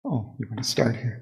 Oh, you want to start here?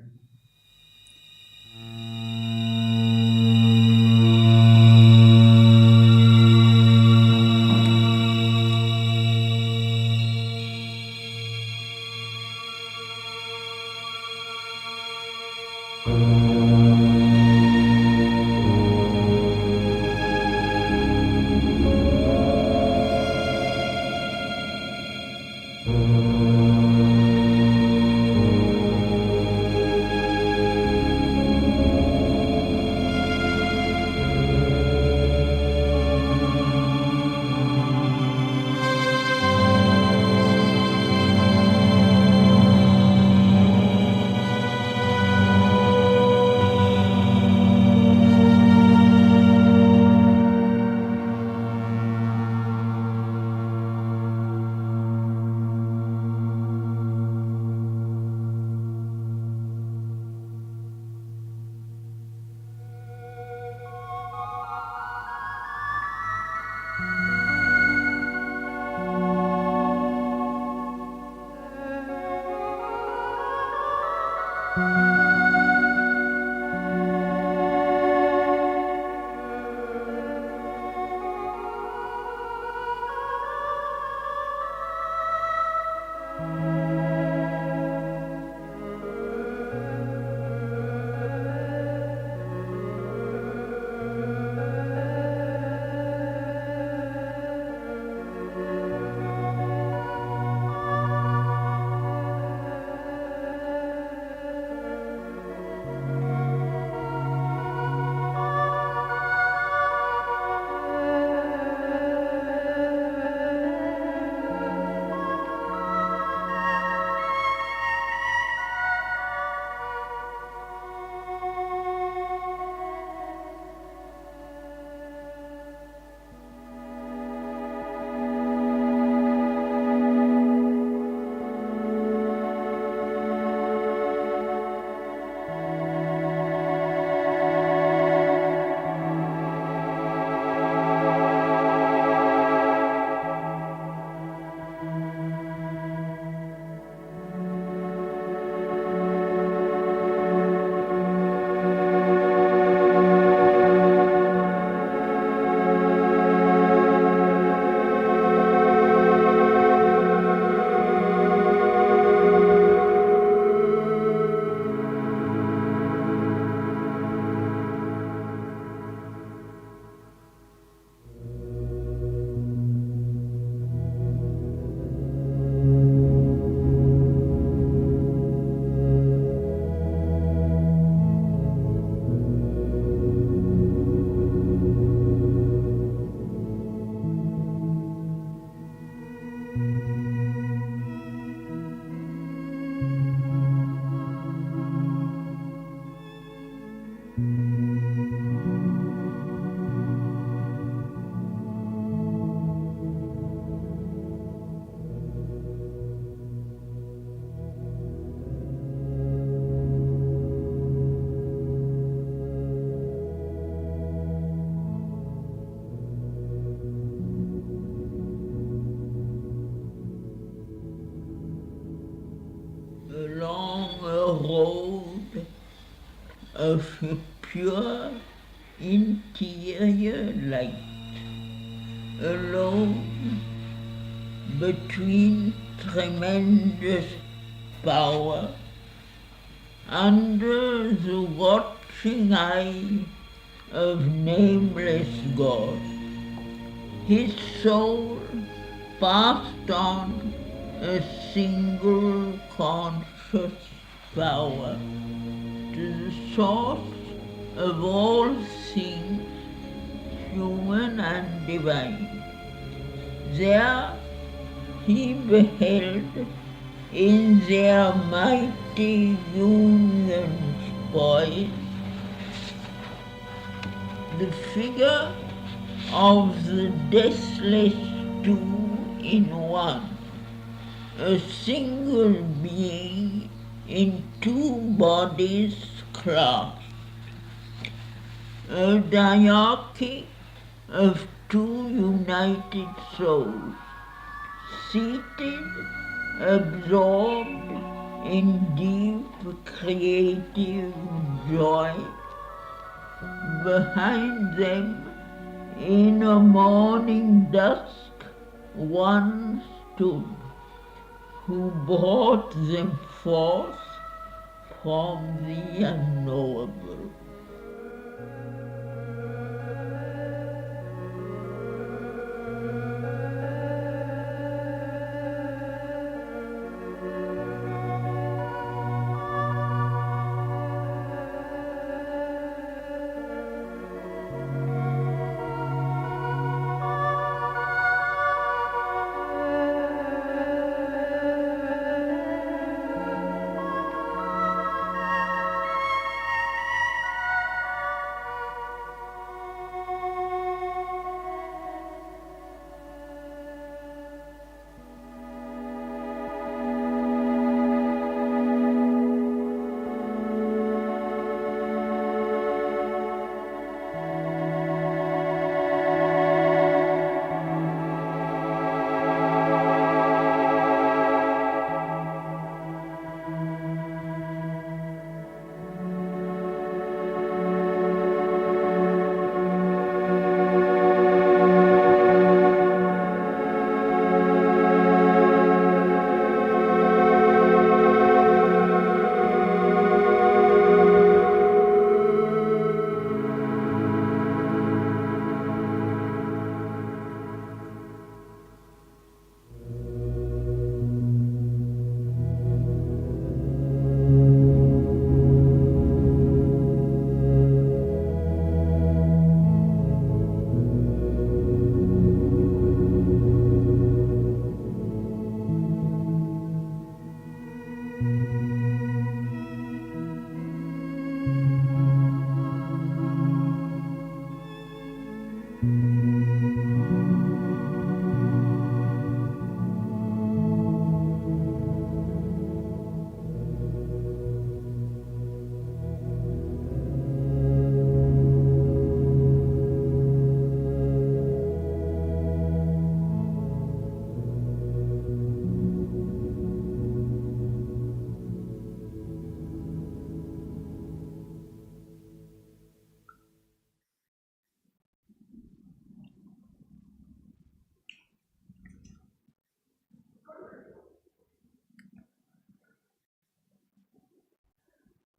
Along a road of pure interior light, alone between tremendous power, under the watching eye of nameless God. His soul passed on a single conscious power to the source of all things, human and divine. There he beheld in their mighty union's poise the figure of the deathless two in one, a single being in two bodies clasped, a diarchy of two united souls, seated, absorbed in deep creative joy. Behind them, in a morning dusk, one stood, who brought them forth from the unknowable.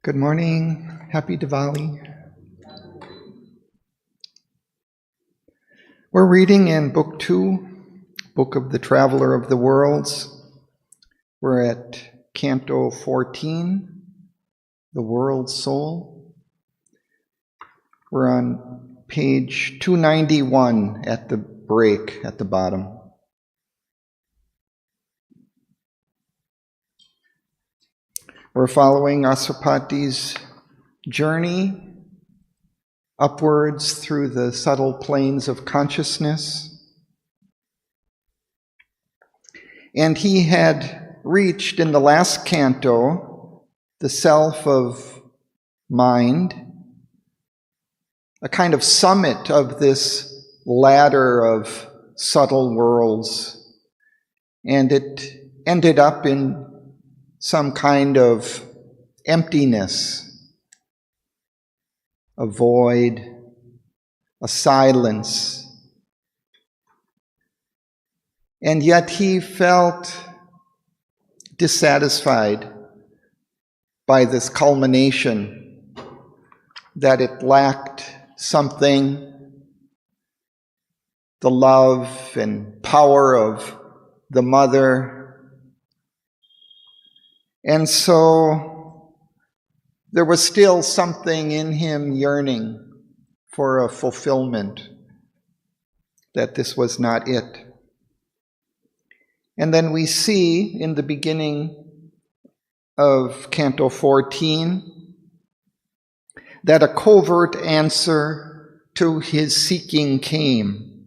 Good morning. Happy Diwali. We're reading in Book 2, Book of the Traveler of the Worlds. We're at Canto 14, The World Soul. We're on page 291 at the break at the bottom. We're following Asapati's journey upwards through the subtle planes of consciousness. And he had reached in the last canto the self of mind, a kind of summit of this ladder of subtle worlds. And it ended up in some kind of emptiness, a void, a silence. And yet he felt dissatisfied by this culmination, that it lacked something, the love and power of the mother. And so there was still something in him yearning for a fulfillment, that this was not it. And then we see in the beginning of Canto 14 that a covert answer to his seeking came.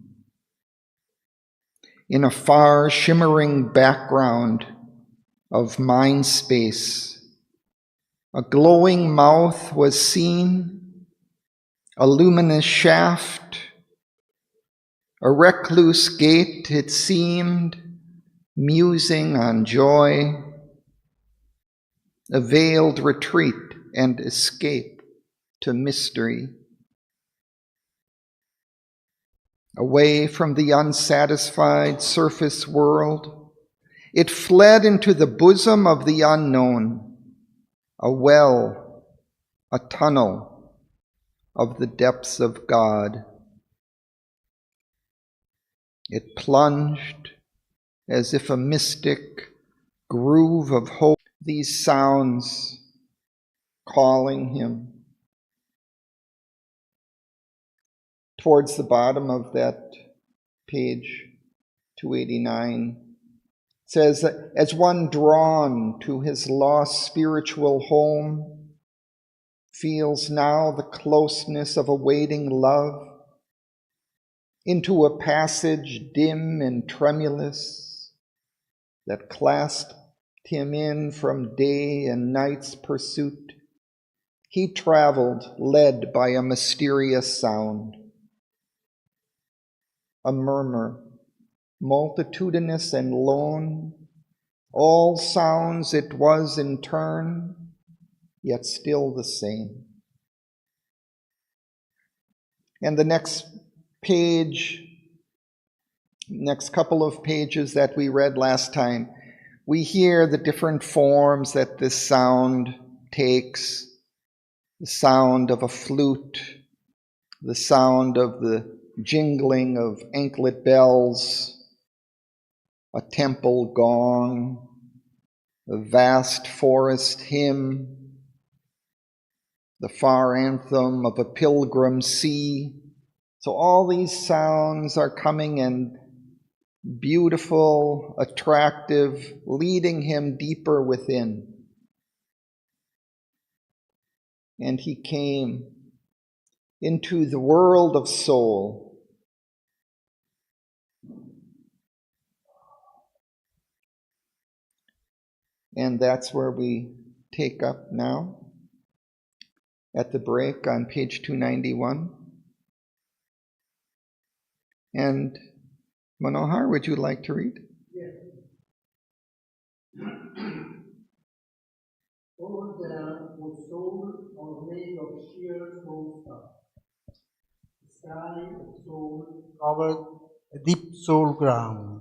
In a far shimmering background of mind space, a glowing mouth was seen, a luminous shaft, a recluse gate, it seemed, musing on joy. a veiled retreat and escape to mystery, away from the unsatisfied surface world. It fled into the bosom of the unknown, a well, a tunnel of the depths of God. It plunged as if a mystic groove of hope, these sounds calling him. Towards the bottom of that page, 289, it says, as one drawn to his lost spiritual home feels now the closeness of a waiting love, into a passage dim and tremulous that clasped him in from day and night's pursuit, he traveled led by a mysterious sound, a murmur, multitudinous and lone, all sounds it was in turn, yet still the same. And the next page, next couple of pages that we read last time, we hear the different forms that this sound takes. The sound of a flute, the sound of the jingling of anklet bells, a temple gong, a vast forest hymn, the far anthem of a pilgrim sea. So all these sounds are coming and beautiful, attractive, leading him deeper within. And he came into the world of soul. And that's where we take up now at the break on page 291. And Manohar, would you like to read? Yes. Over there was soul or made of sheer soul stuff. The sky of soul covered a deep soul ground.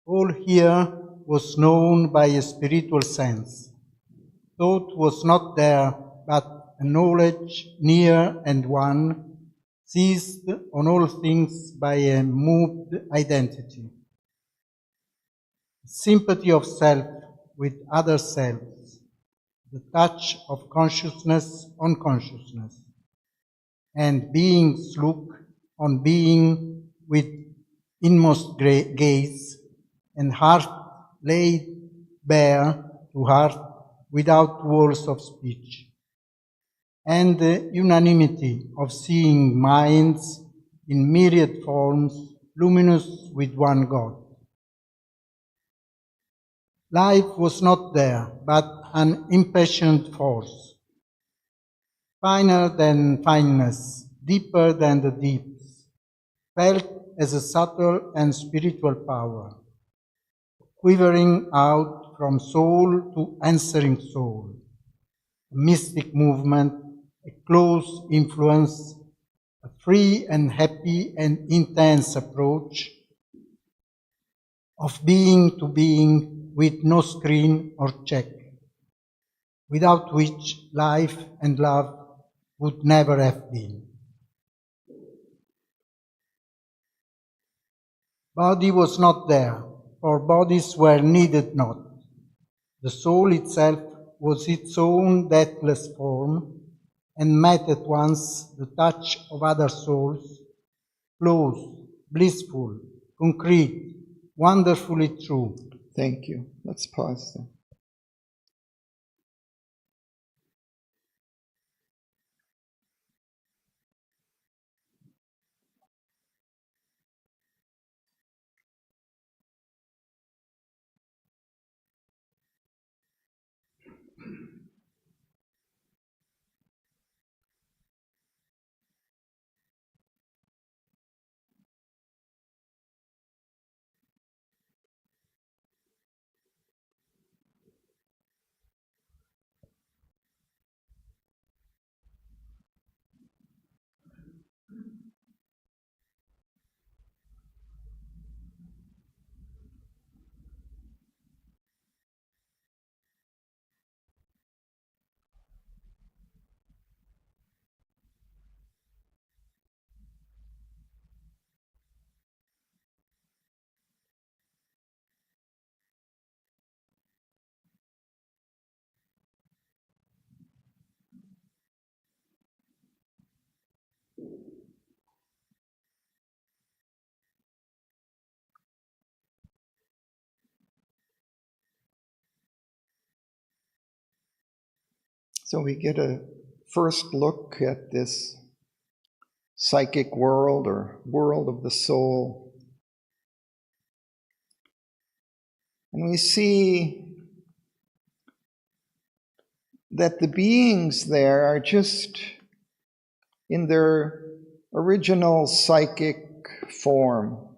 All here was known by a spiritual sense. Thought was not there, but a knowledge near and one, seized on all things by a moved identity. Sympathy of self with other selves, the touch of consciousness on consciousness, and being's look on being with inmost gaze, and heart laid bare to heart without walls of speech, and the unanimity of seeing minds in myriad forms, luminous with one God. Life was not there, but an impassioned force, finer than fineness, deeper than the deeps, felt as a subtle and spiritual power, quivering out from soul to answering soul, a mystic movement, a close influence, a free and happy and intense approach of being to being with no screen or check, without which life and love would never have been. Body was not there, for bodies were needed not. The soul itself was its own deathless form, and met at once the touch of other souls, close, blissful, concrete, wonderfully true. Thank you. Let's pause there. So we get a first look at this psychic world or world of the soul. And we see that the beings there are just in their original psychic form,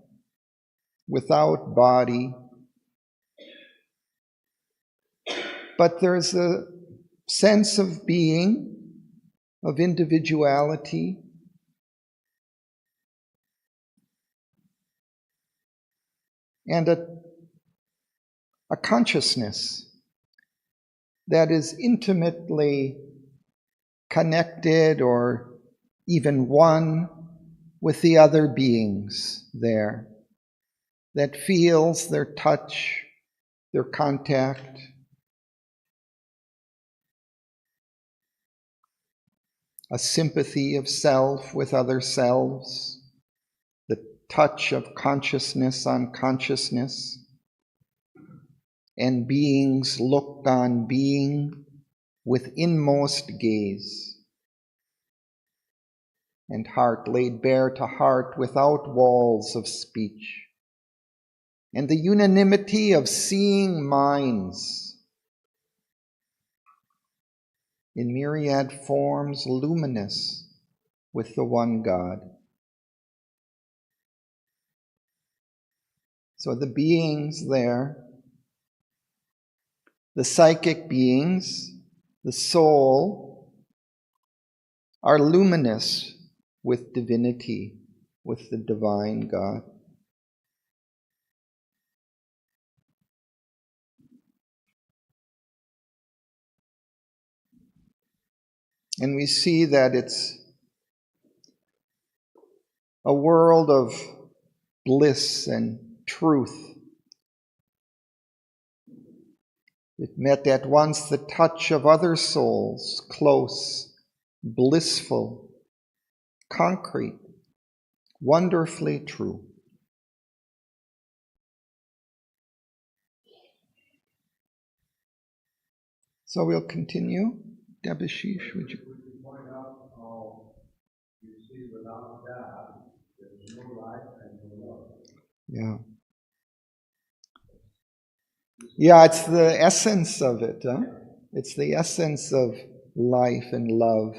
without body. But there's a sense of being, of individuality, and a consciousness that is intimately connected or even one with the other beings there, that feels their touch, their contact. A sympathy of self with other selves, the touch of consciousness on consciousness, and beings looked on being with inmost gaze, and heart laid bare to heart without walls of speech, and the unanimity of seeing minds in myriad forms luminous with the one God. So the beings there, the psychic beings, the soul, are luminous with divinity, with the divine God. And we see that it's a world of bliss and truth. It met at once the touch of other souls, close, blissful, concrete, wonderfully true. So we'll continue. Debashish, would you? Point out how you see without that, there's no life and no love. Yeah. Yeah, it's the essence of it, huh? It's the essence of life and love.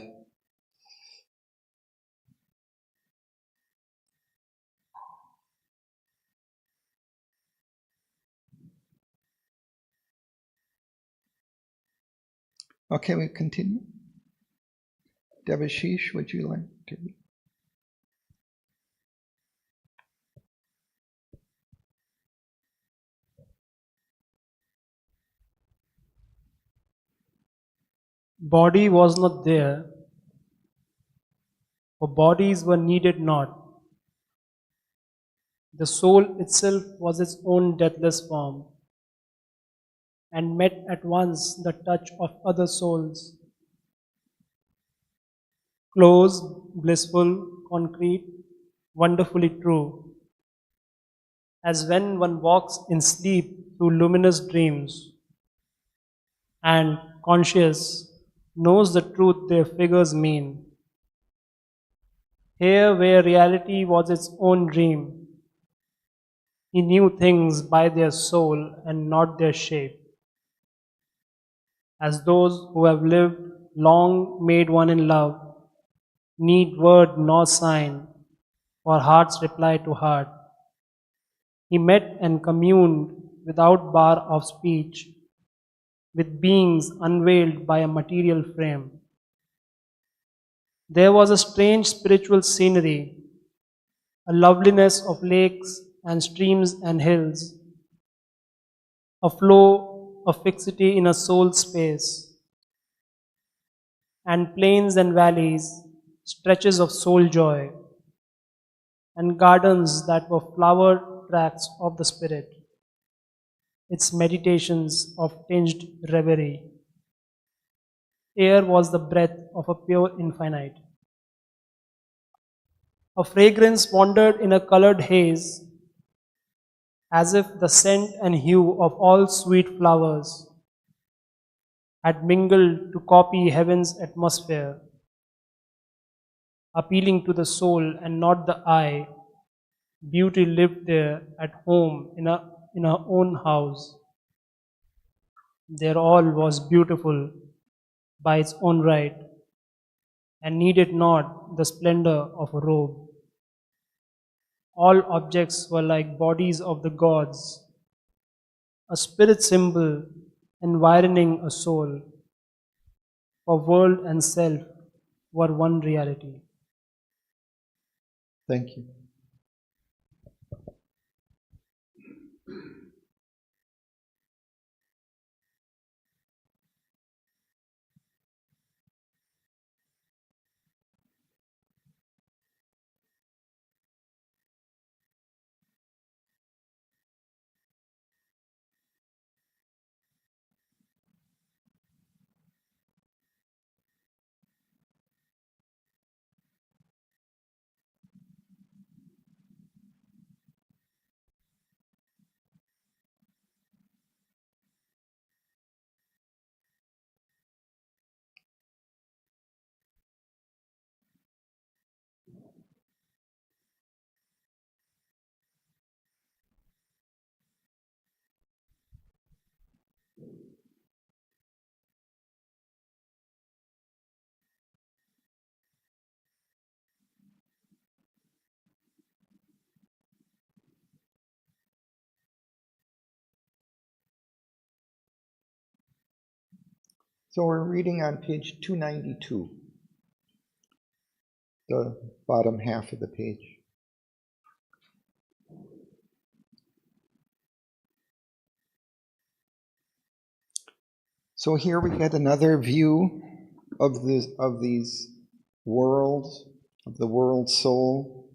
Okay, we continue. Devashish, would you like to? Body was not there, for bodies were needed not. The soul itself was its own deathless form, and met at once the touch of other souls. Close, blissful, concrete, wonderfully true, as when one walks in sleep through luminous dreams, and, conscious, knows the truth their figures mean. Here where reality was its own dream, he knew things by their soul and not their shape. As those who have lived long made one in love, need word nor sign, for heart's reply to heart. He met and communed without bar of speech, with beings unveiled by a material frame. There was a strange spiritual scenery, a loveliness of lakes and streams and hills, a flow of fixity in a soul space, and plains and valleys, stretches of soul joy, and gardens that were flower tracts of the spirit, its meditations of tinged reverie. Air was the breath of a pure infinite. A fragrance wandered in a colored haze, as if the scent and hue of all sweet flowers, had mingled to copy heaven's atmosphere, appealing to the soul and not the eye. Beauty lived there at home in her own house. There all was beautiful by its own right, and needed not the splendor of a robe. All objects were like bodies of the gods, a spirit symbol environing a soul, for world and self were one reality. Thank you. So we're reading on page 292, the bottom half of the page. So here we get another view of these worlds, of the world soul.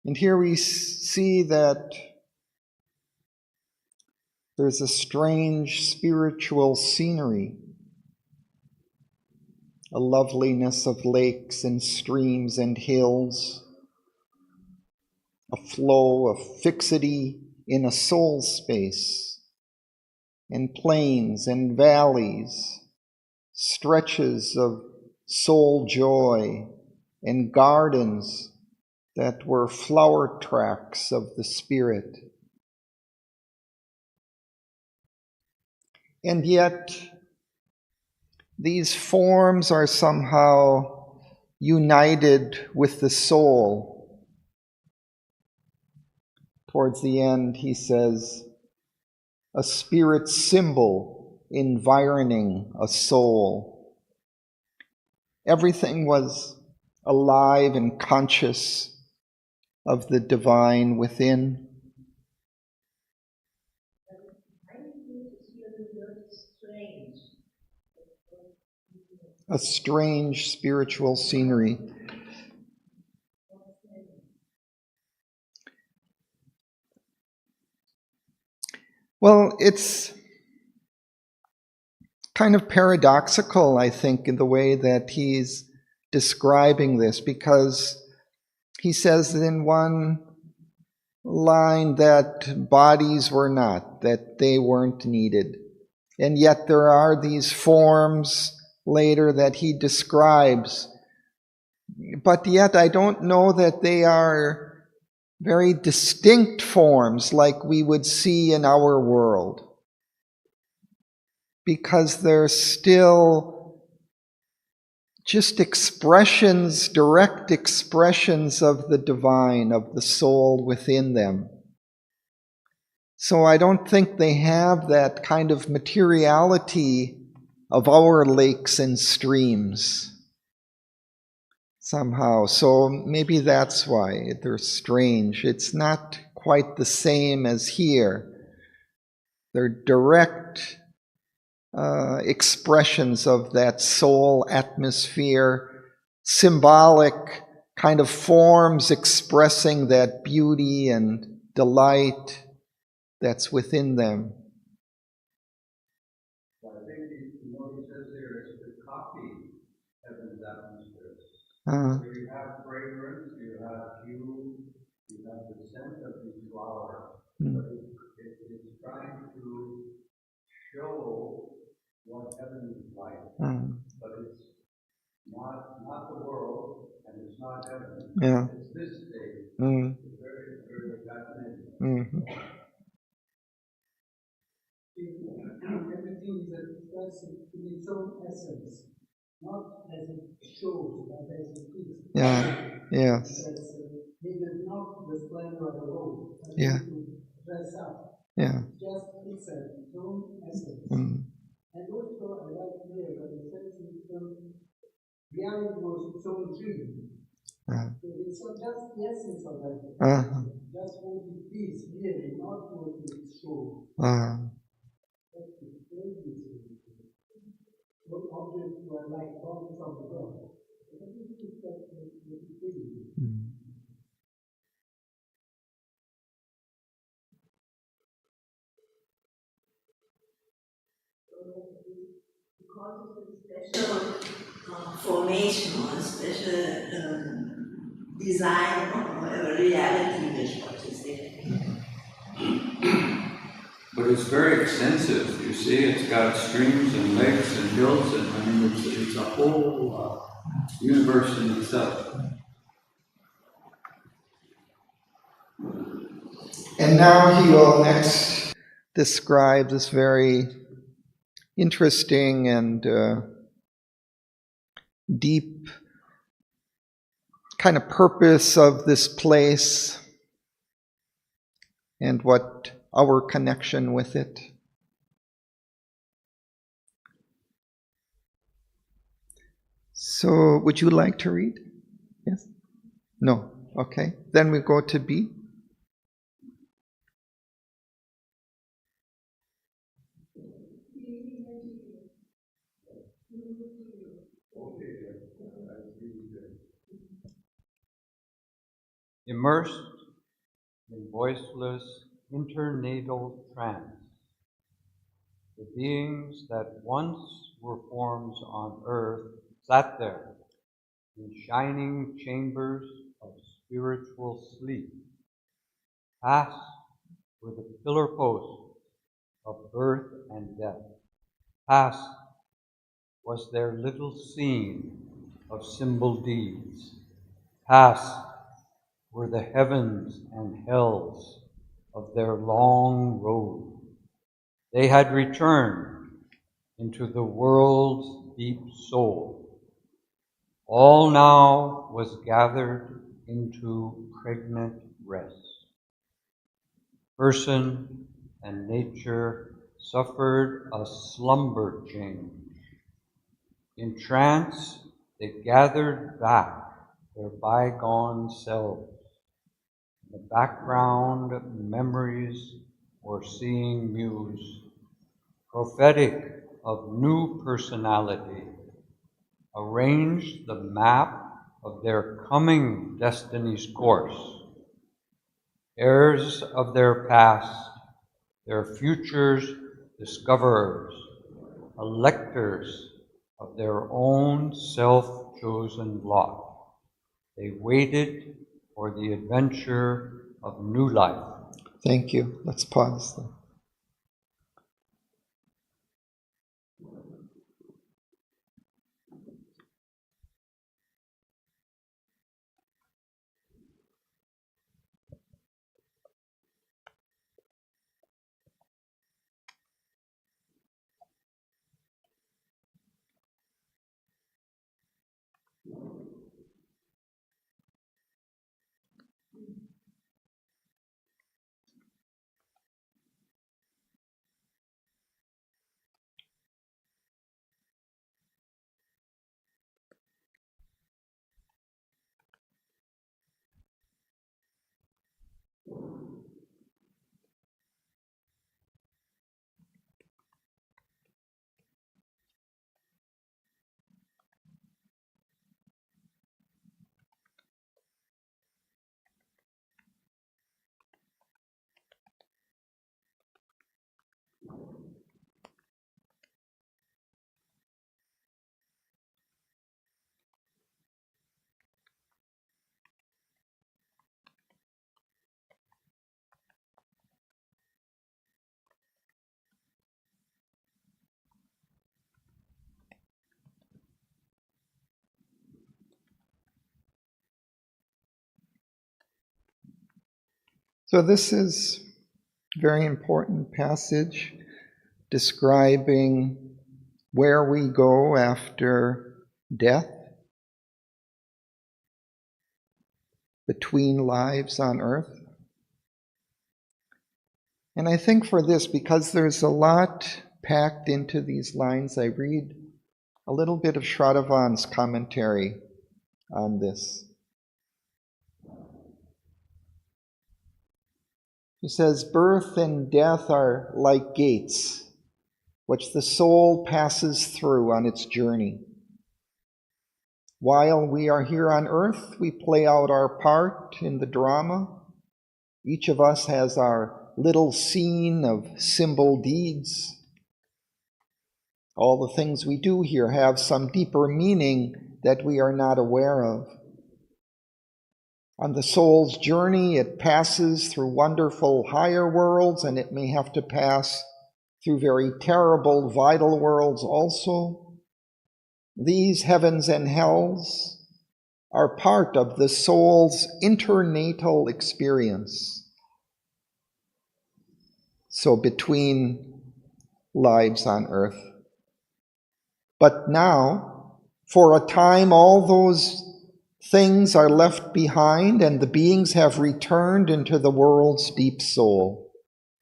And here we see that there's a strange spiritual scenery, a loveliness of lakes and streams and hills, a flow of fixity in a soul space, and plains and valleys, stretches of soul joy, and gardens that were flower tracks of the spirit. And yet, these forms are somehow united with the soul. Towards the end, he says, a spirit symbol environing a soul. Everything was alive and conscious of the divine within. A strange spiritual scenery. Well, it's kind of paradoxical, I think, in the way that he's describing this, because he says in one line that bodies were not, that they weren't needed. And yet there are these forms later that he describes. But yet I don't know that they are very distinct forms like we would see in our world, because they're still just expressions, direct expressions of the divine, of the soul within them. So I don't think they have that kind of materiality of our lakes and streams somehow. So maybe that's why they're strange. It's not quite the same as here. They're direct expressions of that soul atmosphere, symbolic kind of forms expressing that beauty and delight that's within them. So I think what he says here is to copy heaven's atmosphere. So you have fragrance, you have hue, you have the scent of these flowers. But it's trying to show what heaven is like. Mm. But it's not the world, and it's not heaven. Yeah. It's this state. Mm. It's very, very fascinating. Mm-hmm. Everything is expressed in its own essence, not as it shows, but as it is. Yeah. Yes. Because he does not the splendor of the world, but Yeah. to dress up. Yeah. Just its own essence. Mm. And also, I like here that it says reality was its own dream. So it's not just the essence of that. Just what it is, really, not what it shows. What objects were like bodies of the God. Because of the special formation or special design or reality which what is there. But it's very extensive. You see, it's got streams and lakes and hills, and I mean, it's a whole universe in itself. And now he will next describe this very interesting and deep kind of purpose of this place and what our connection with it. So, would you like to read? Yes? No? Okay. Then we go to B. Immersed in voiceless internatal trance, the beings that once were forms on earth sat there in shining chambers of spiritual sleep. Past were the pillar posts of birth and death. Past was their little scene of symbol deeds. Past were the heavens and hells of their long road. They had returned into the world's deep soul. All now was gathered into pregnant rest. Person and nature suffered a slumber change. In trance, they gathered back their bygone selves. In the background, memories or seeing muse, prophetic of new personality, arranged the map of their coming destiny's course. Heirs of their past, their future's discoverers, electors of their own self-chosen lot. They waited for the adventure of new life. Thank you. Let's pause there. So this is a very important passage describing where we go after death, between lives on earth. And I think for this, because there's a lot packed into these lines, I read a little bit of Shraddhavan's commentary on this. He says, birth and death are like gates, which the soul passes through on its journey. While we are here on earth, we play out our part in the drama. Each of us has our little scene of symbol deeds. All the things we do here have some deeper meaning that we are not aware of. On the soul's journey, it passes through wonderful higher worlds, and it may have to pass through very terrible vital worlds also. These heavens and hells are part of the soul's internatal experience. So between lives on earth. But now, for a time, all those things are left behind, and the beings have returned into the world's deep soul,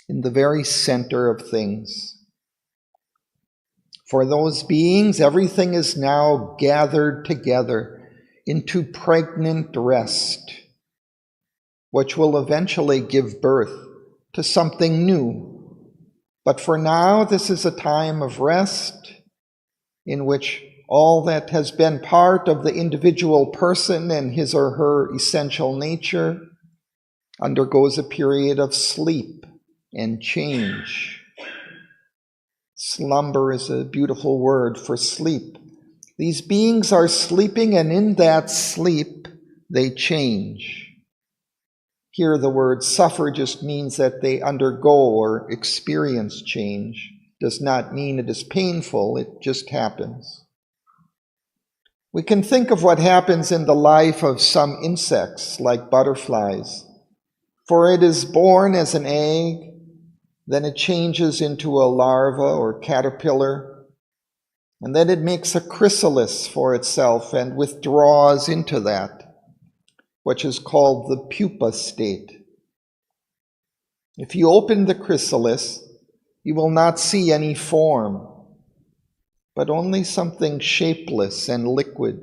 in the very center of things. For those beings, everything is now gathered together into pregnant rest, which will eventually give birth to something new. But for now, this is a time of rest in which all that has been part of the individual person and his or her essential nature undergoes a period of sleep and change. Slumber is a beautiful word for sleep. These beings are sleeping, and in that sleep, they change. Here the word suffer just means that they undergo or experience change. Does not mean it is painful, it just happens. We can think of what happens in the life of some insects, like butterflies. For it is born as an egg, then it changes into a larva or caterpillar, and then it makes a chrysalis for itself and withdraws into that, which is called the pupa state. If you open the chrysalis, you will not see any form, but only something shapeless and liquid.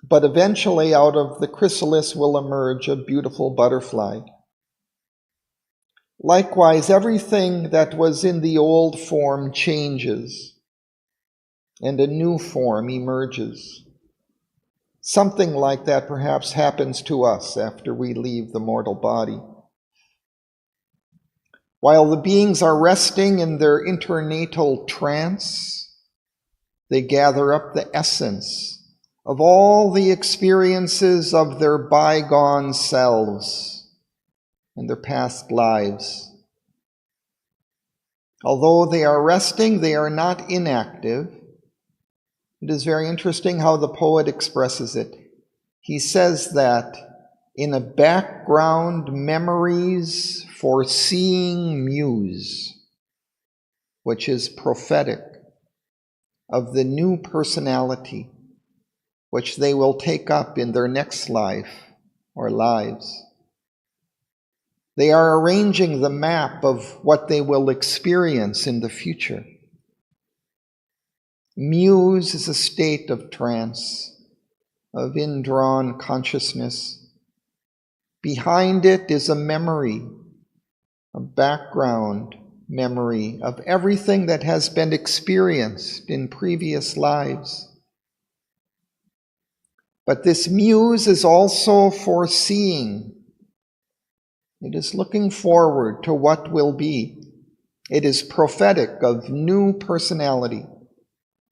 But eventually out of the chrysalis will emerge a beautiful butterfly. Likewise, everything that was in the old form changes, and a new form emerges. Something like that perhaps happens to us after we leave the mortal body. While the beings are resting in their internatal trance, they gather up the essence of all the experiences of their bygone selves and their past lives. Although they are resting, they are not inactive. It is very interesting how the poet expresses it. He says that in a background memories foreseeing muse, which is prophetic of the new personality which they will take up in their next life or lives. They are arranging the map of what they will experience in the future. Muse is a state of trance, of indrawn consciousness. Behind it is a memory, a background memory of everything that has been experienced in previous lives. But this muse is also foreseeing. It is looking forward to what will be. It is prophetic of new personality.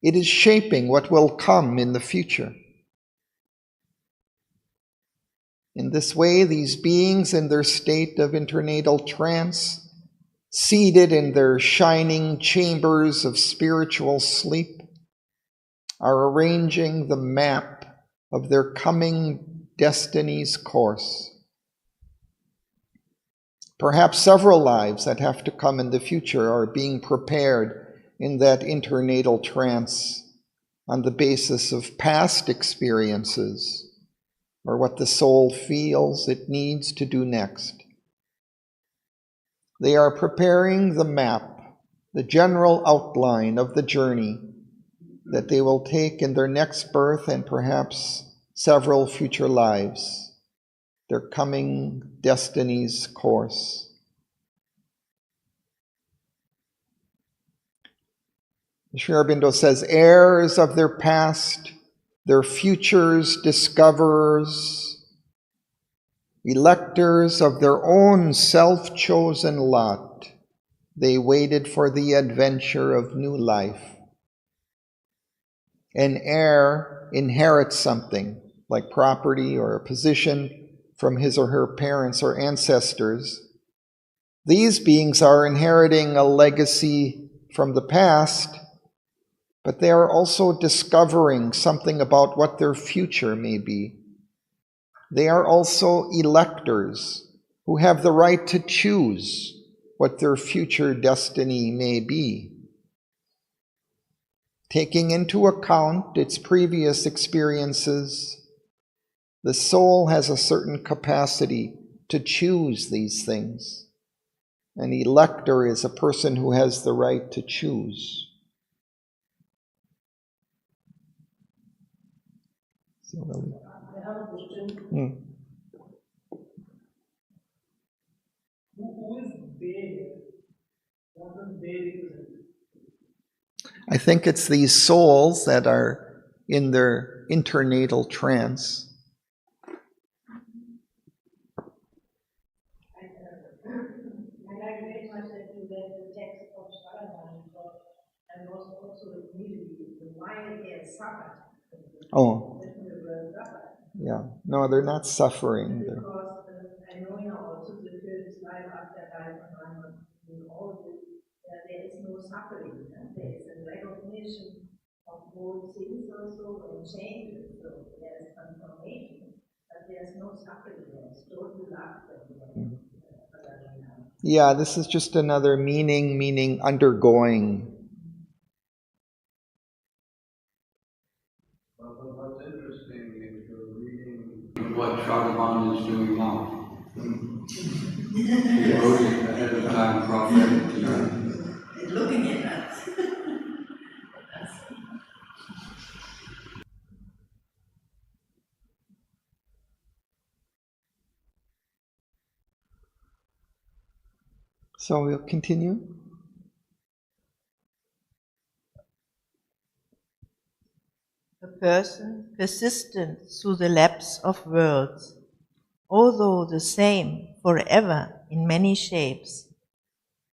It is shaping what will come in the future. In this way, these beings in their state of internatal trance, seated in their shining chambers of spiritual sleep, are arranging the map of their coming destiny's course. Perhaps several lives that have to come in the future are being prepared in that internatal trance on the basis of past experiences or what the soul feels it needs to do next. They are preparing the map, the general outline of the journey that they will take in their next birth and perhaps several future lives, their coming destiny's course. Sri Aurobindo says, heirs of their past, their futures discoverers, electors of their own self-chosen lot, they waited for the adventure of new life. An heir inherits something, like property or a position from his or her parents or ancestors. These beings are inheriting a legacy from the past, but they are also discovering something about what their future may be. They are also electors who have the right to choose what their future destiny may be. Taking into account its previous experiences, the soul has a certain capacity to choose these things. An elector is a person who has the right to choose. I have a question. Who is they? What does they represent? I think it's these souls that are in their internatal trance. I like very much that you read the text of Bhavan and was also immediately why they suffered. Oh. Yeah. No, they're not suffering. Because I know also the films Life After Life and in all this, there is no suffering. There is a recognition of both things also and changes. So there is transformation, but there's no suffering. There's total laughter. Yeah, this is just another meaning undergoing. Well, what's interesting is you're reading what Bhavan is doing now. He wrote it ahead of time prophetically. And looking at us. So we'll continue. A person persistent through the lapse of worlds, although the same forever in many shapes,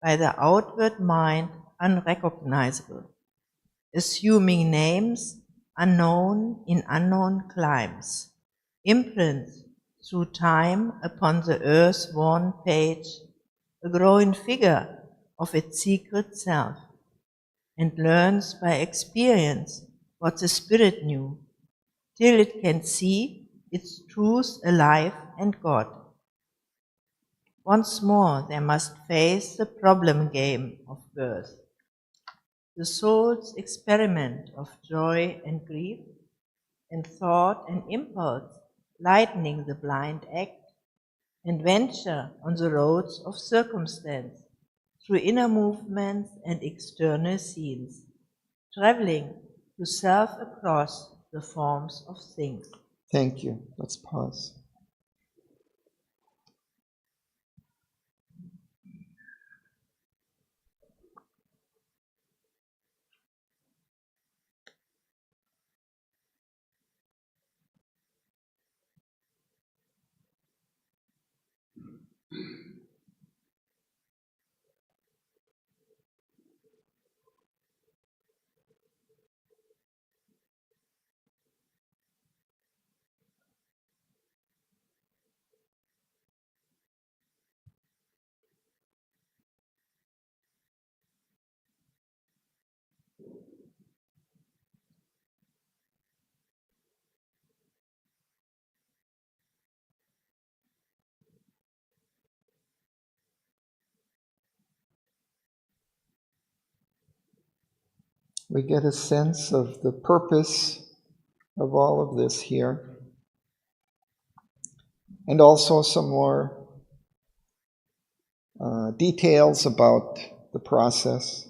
by the outward mind unrecognizable, assuming names unknown in unknown climes, imprints through time upon the earth-worn page, a growing figure of its secret self, and learns by experience what the spirit knew, till it can see its truth alive and God. Once more they must face the problem game of birth, the soul's experiment of joy and grief, and thought and impulse lightening the blind act, and venture on the roads of circumstance through inner movements and external scenes, traveling to self across the forms of things. Thank you. Let's pause. we get a sense of the purpose of all of this here. And also some more details about the process.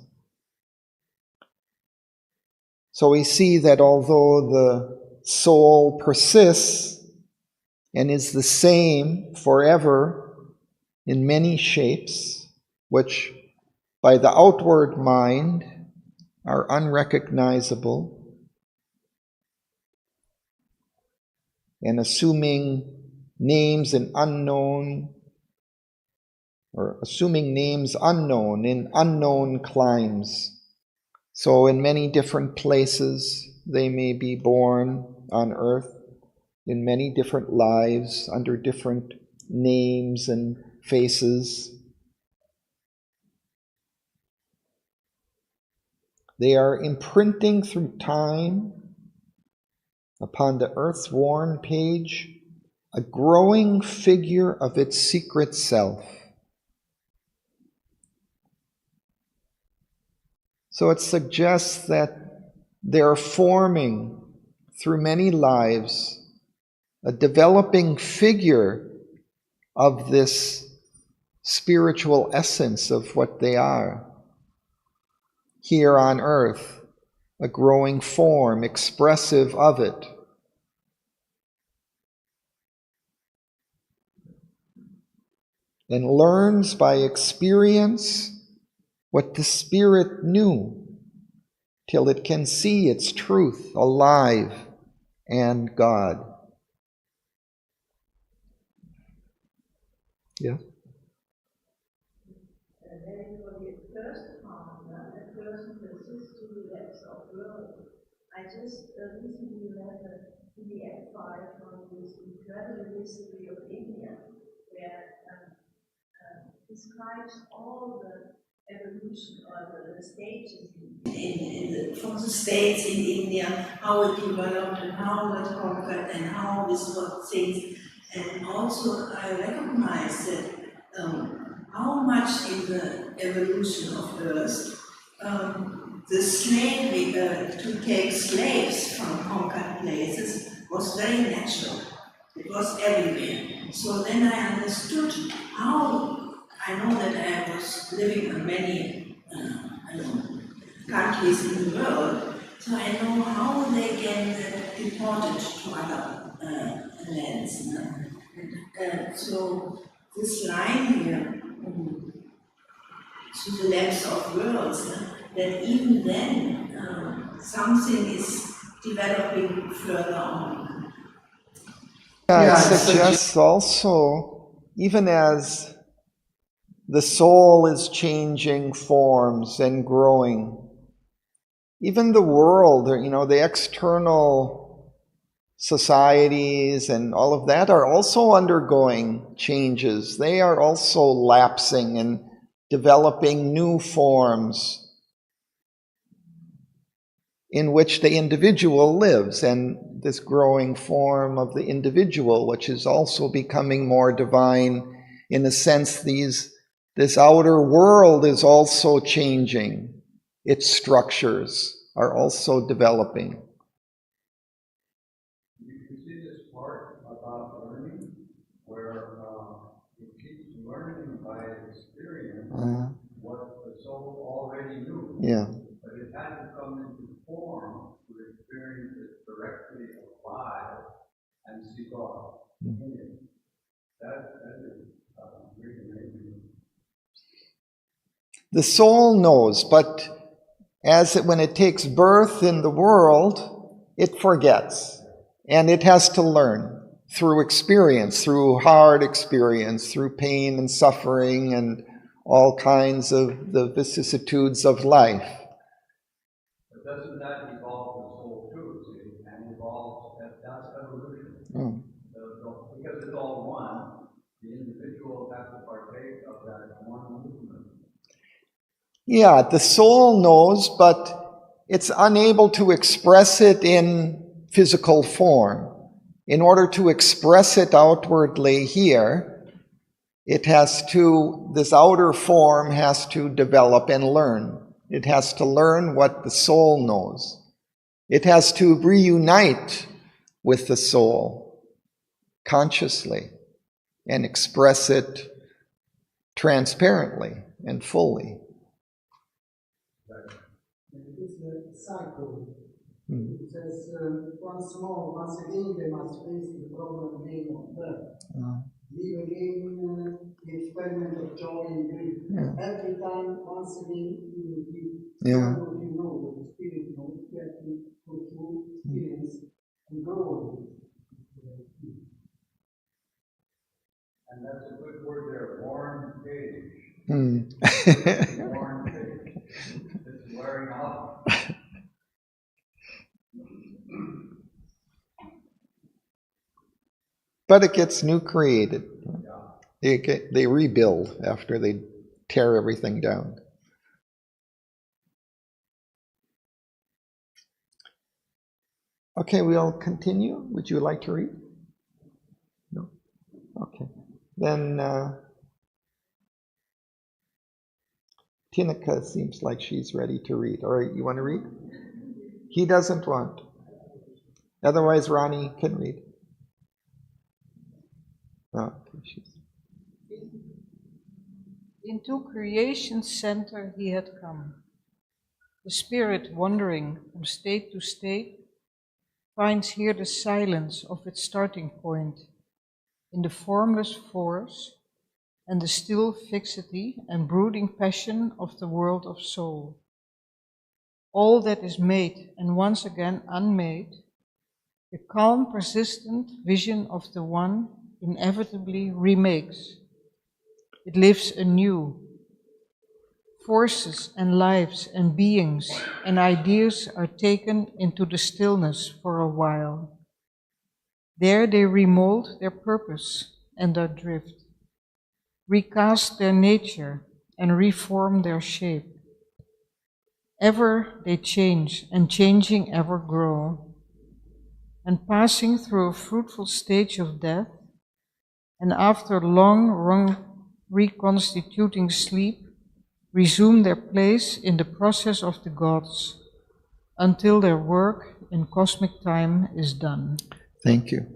So we see that although the soul persists and is the same forever in many shapes, which by the outward mind are unrecognizable, and assuming names in unknown in unknown climes. So in many different places they may be born on earth, in many different lives, under different names and faces. They are imprinting through time upon the earth's worn page a growing figure of its secret self. So it suggests that they're forming through many lives a developing figure of this spiritual essence of what they are. Here on earth, a growing form expressive of it. And learns by experience what the spirit knew, till it can see its truth alive and God. Yeah? And then for the first partner, the person persists to the depths of world. I just recently read the PDF file from this incredible history of India, where describes all the evolution or the stages from the states in India, how it developed and how it conquered and how this was things. And also I recognize that how much in the evolution of Earth the slavery to take slaves from conquered places was very natural. It was everywhere. So then I understood how. I know that I was living in many countries in the world, so I know how they get deported to other lands. So this line here, to the depths of worlds, that even then something is developing further on. Yeah, it suggests also, even as the soul is changing forms and growing, even the world, the external societies and all of that are also undergoing changes. They are also lapsing and developing new forms in which the individual lives, and this growing form of the individual, which is also becoming more divine. In a sense, this outer world is also changing. Its structures are also developing. You see this part about learning, where it keeps learning by experience what the soul already knew. Yeah. But it had to come into form to experience it directly alive and see God in it. That is really amazing. The soul knows, but when it takes birth in the world, it forgets. And it has to learn through experience, through hard experience, through pain and suffering and all kinds of the vicissitudes of life. But doesn't that evolve the soul too, see? And evolves, that's evolution. Because it's all one, the individual has to partake of that one movement. Yeah, the soul knows, but it's unable to express it in physical form. In order to express it outwardly here, this outer form has to develop and learn. It has to learn what the soul knows. It has to reunite with the soul consciously and express it transparently and fully. It is a cycle. It says, once more, once again, they must face the problem name of birth. Live again the experiment of joy and grief. Every time, once again, you will be what you know, what the spirit knows, you have to go through experience and grow. And that's a good word there, worn page. Worn page. It's wearing off. But it gets new created. They rebuild after they tear everything down. Okay, we'll continue. Would you like to read? No? Okay. Then Tinika seems like she's ready to read. All right, you want to read? He doesn't want. Otherwise, Ronnie can read. Oh, okay, Into creation's center he had come. The spirit wandering from state to state finds here the silence of its starting point in the formless force and the still fixity and brooding passion of the world of soul. All that is made and once again unmade, the calm, persistent vision of the One inevitably remakes. It lives anew. Forces and lives and beings and ideas are taken into the stillness for a while. There they remold their purpose and their drift, recast their nature and reform their shape. Ever they change, and changing ever grow, and passing through a fruitful stage of death, and after long reconstituting sleep, resume their place in the process of the gods until their work in cosmic time is done. Thank you.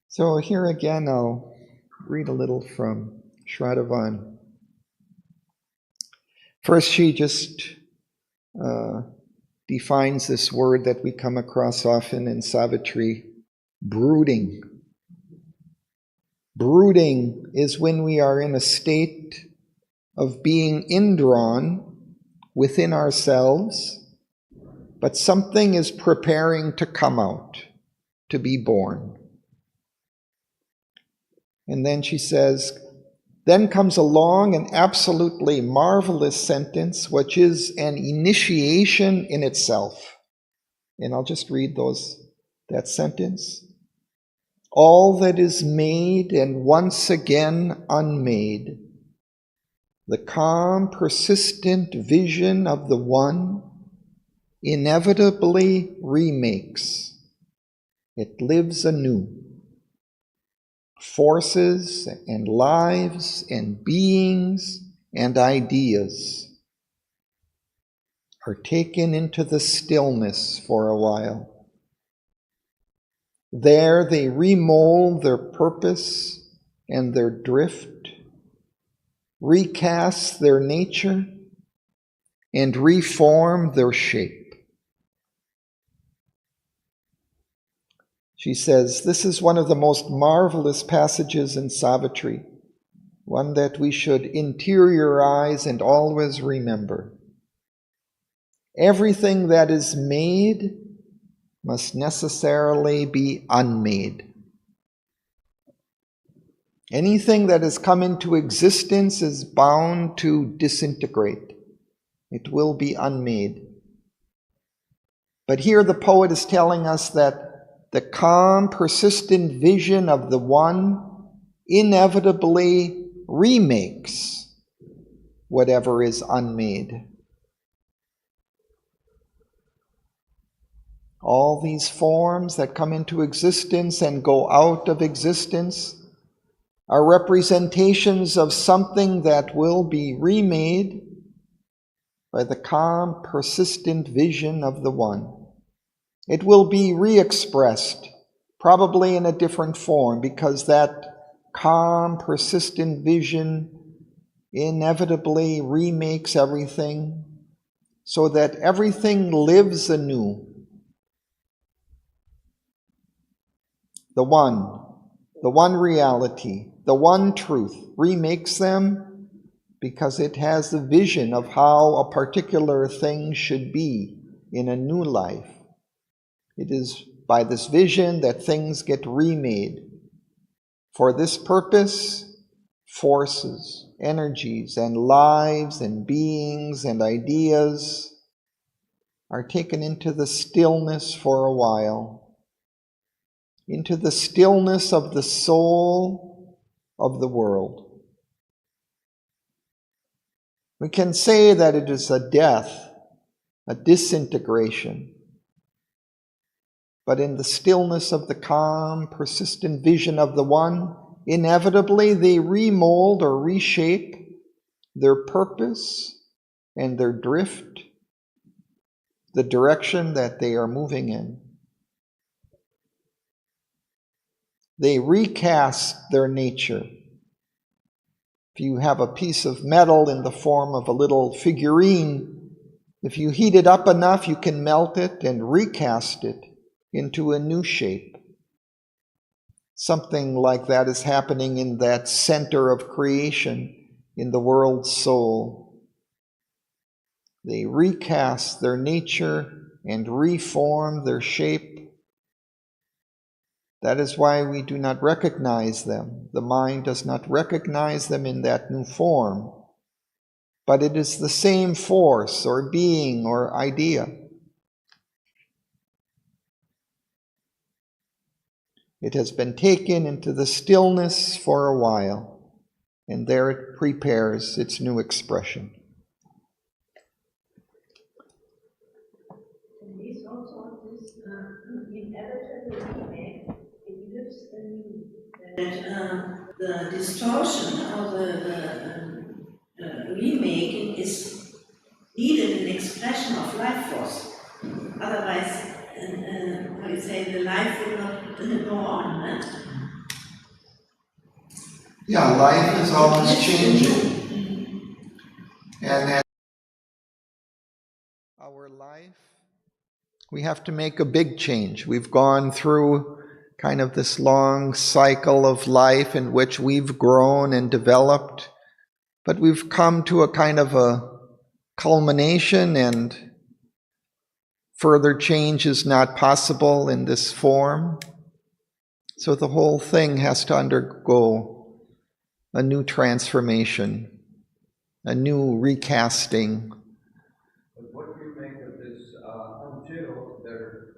So here again, I'll read a little from Shraddhavan. First, she just defines this word that we come across often in Savitri, brooding. Brooding is when we are in a state of being indrawn within ourselves, but something is preparing to come out, to be born. And then she says, then comes along an absolutely marvelous sentence, which is an initiation in itself. And I'll just read that sentence. All that is made and once again unmade, the calm, persistent vision of the One inevitably remakes. It lives anew. Forces and lives and beings and ideas are taken into the stillness for a while. There they remold their purpose and their drift, recast their nature, and reform their shape. She says, this is one of the most marvelous passages in Savitri, one that we should interiorize and always remember. Everything that is made must necessarily be unmade. Anything that has come into existence is bound to disintegrate. It will be unmade. But here the poet is telling us that the calm, persistent vision of the One inevitably remakes whatever is unmade. All these forms that come into existence and go out of existence are representations of something that will be remade by the calm, persistent vision of the One. It will be re-expressed, probably in a different form, because that calm, persistent vision inevitably remakes everything so that everything lives anew. The one reality, the one truth remakes them because it has the vision of how a particular thing should be in a new life. It is by this vision that things get remade. For this purpose, forces, energies, and lives, and beings, and ideas are taken into the stillness for a while, into the stillness of the soul of the world. We can say that it is a death, a disintegration. But in the stillness of the calm, persistent vision of the One, inevitably they remold or reshape their purpose and their drift, the direction that they are moving in. They recast their nature. If you have a piece of metal in the form of a little figurine, if you heat it up enough, you can melt it and recast it into a new shape. Something like that is happening in that center of creation, in the world's soul. They recast their nature and reform their shape. That is why we do not recognize them. The mind does not recognize them in that new form. But it is the same force or being or idea. It has been taken into the stillness for a while, and there it prepares its new expression. And this also this inevitable remake, it lives anew. That the distortion or the remaking is needed an expression of life force. Otherwise, how you say, the life will not go on. Yeah, life is always changing. And that our life, we have to make a big change. We've gone through kind of this long cycle of life in which we've grown and developed, but we've come to a kind of a culmination, and further change is not possible in this form. So the whole thing has to undergo a new transformation, a new recasting. But what do you make of this until their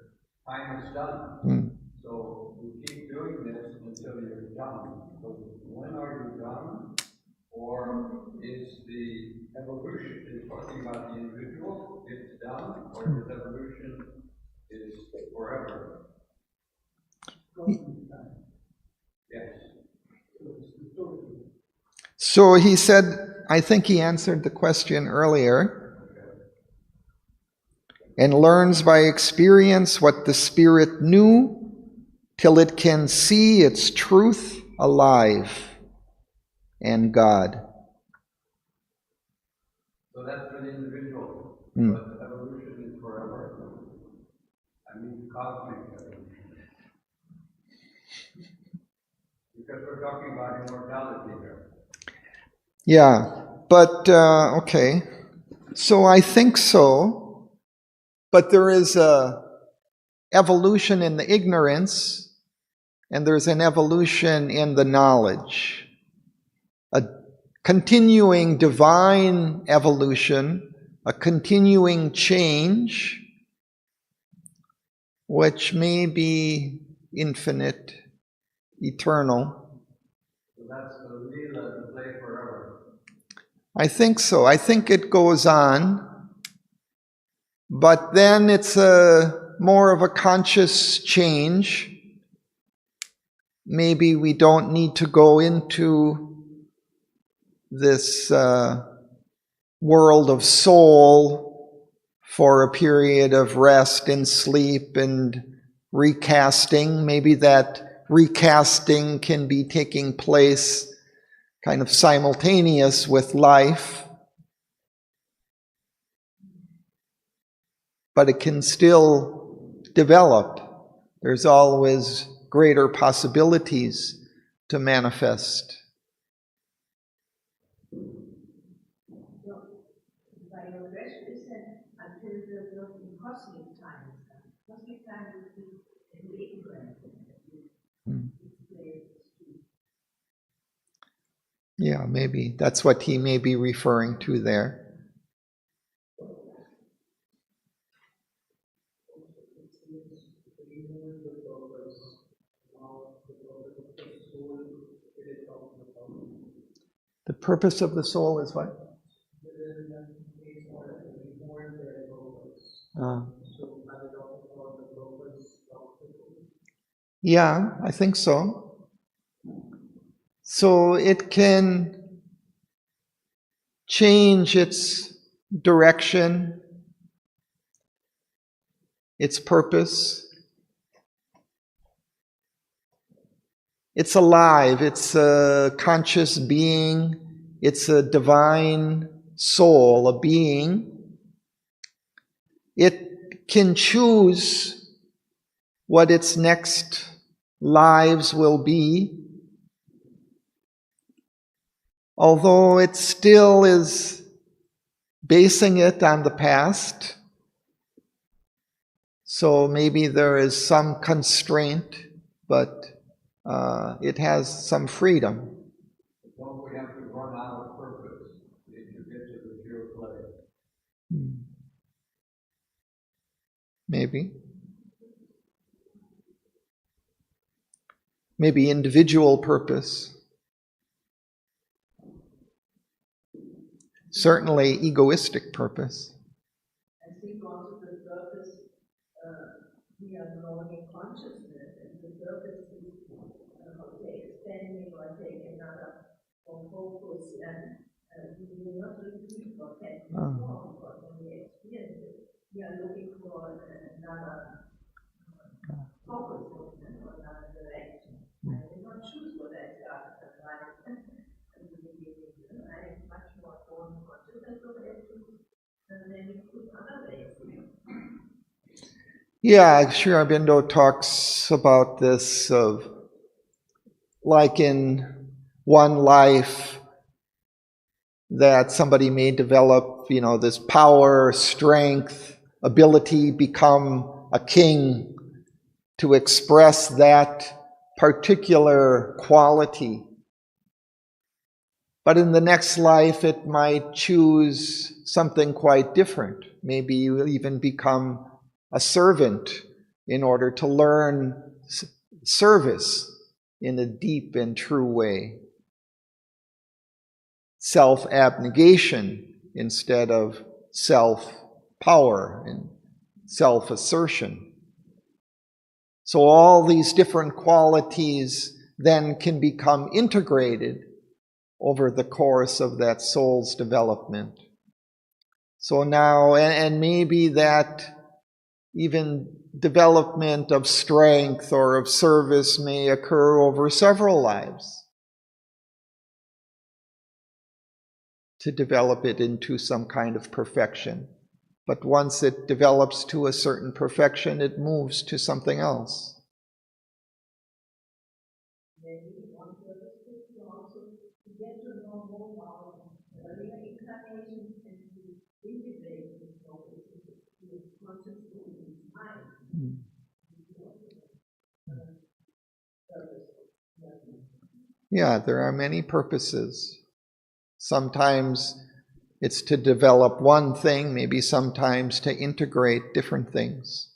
time is done? So you keep doing this until you're done. So when are you done? Or is the evolution is talking about the individual, it's done, or is evolution is forever? Yes. So he said, I think he answered the question earlier, and learns by experience what the Spirit knew till it can see its truth alive and God. So that's for the individual, but evolution is forever. I mean cosmic evolution. Because we're talking about immortality here. Yeah, but, okay. So I think so, but there is a evolution in the ignorance, and there's an evolution in the knowledge. A continuing divine evolution, a continuing change, which may be infinite, eternal. So that's the Leela to play forever. I think so. I think it goes on, but then it's more of a conscious change. Maybe we don't need to go into this world of soul for a period of rest and sleep and recasting. Maybe that recasting can be taking place kind of simultaneous with life, but it can still develop. There's always greater possibilities to manifest. By your question, is that until the work in cosmic time, cosmic time would be an ignorance. Yeah, maybe that's what he may be referring to there. The purpose of the soul is what? Yeah, I think so. So it can change its direction, its purpose. It's alive, it's a conscious being, it's a divine soul, a being. It can choose what its next lives will be, although it still is basing it on the past. So maybe there is some constraint, but it has some freedom. Don't we have to run out of purpose if you get to the pure play? Maybe. Maybe individual purpose. Certainly egoistic purpose. I think also the purpose, we are growing in consciousness, and the purpose is expanding or take another focus, and we will not repeat what happened before, because when we experience it, we are looking for another focus or another direction. I did not choose what I started at life at the beginning. I am much more born conscious of it, and then we put other ways. Yeah, Sri Aurobindo talks about this of like in one life that somebody may develop, this power, strength, ability, become a king to express that particular quality. But in the next life, it might choose something quite different. Maybe you will even become a servant in order to learn service in a deep and true way. self-abnegation instead of self-power and self-assertion. So all these different qualities then can become integrated over the course of that soul's development. So now, and maybe that even development of strength or of service may occur over several lives to develop it into some kind of perfection. But once it develops to a certain perfection, it moves to something else. Maybe one purpose is to also to get to know more about earlier incarnations and to integrate this knowledge into conscious being's mind. Yeah, there are many purposes. Sometimes it's to develop one thing, maybe sometimes to integrate different things.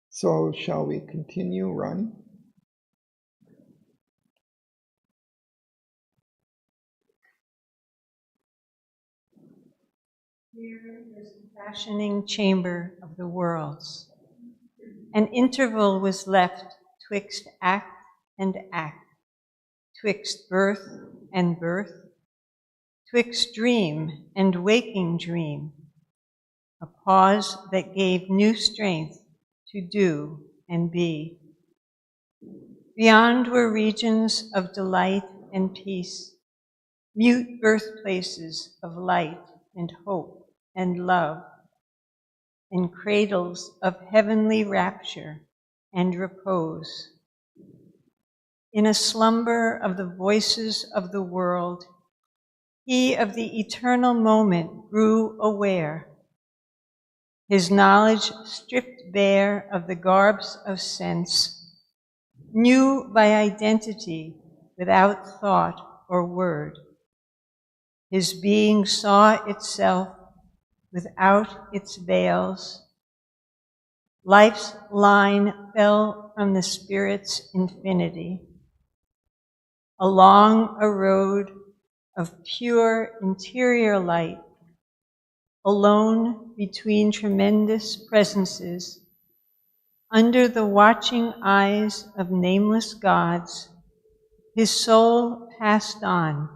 So shall we continue, Ronnie? Here is the fashioning chamber of the worlds. An interval was left twixt act and act, twixt birth and birth, twixt dream and waking dream, a pause that gave new strength to do and be. Beyond were regions of delight and peace, mute birthplaces of light and hope and love, and cradles of heavenly rapture and repose. In a slumber of the voices of the world, he of the eternal moment grew aware, his knowledge stripped bare of the garbs of sense, knew by identity without thought or word. His being saw itself without its veils. Life's line fell from the Spirit's infinity. Along a road of pure interior light, alone between tremendous presences, under the watching eyes of nameless gods, his soul passed on,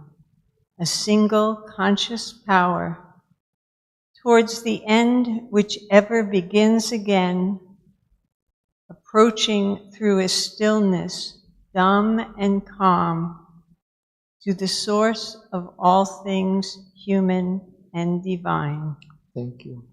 a single conscious power, towards the end which ever begins again, approaching through a stillness dumb and calm to the source of all things human and divine. Thank you.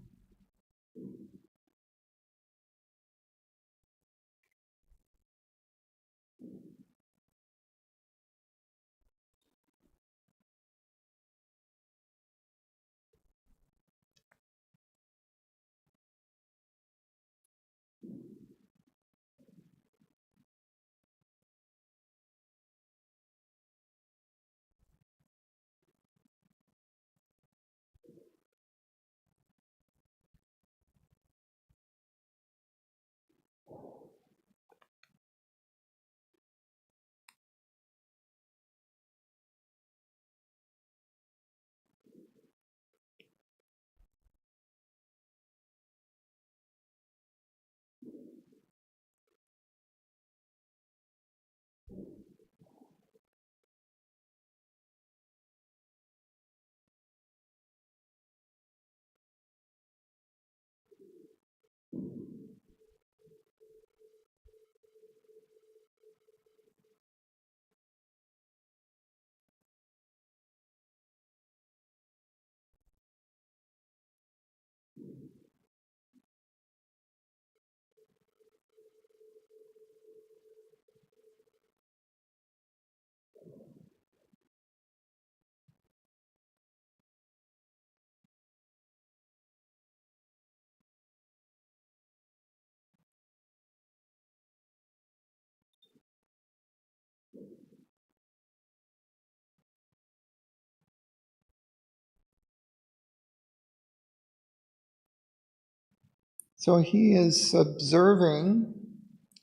So he is observing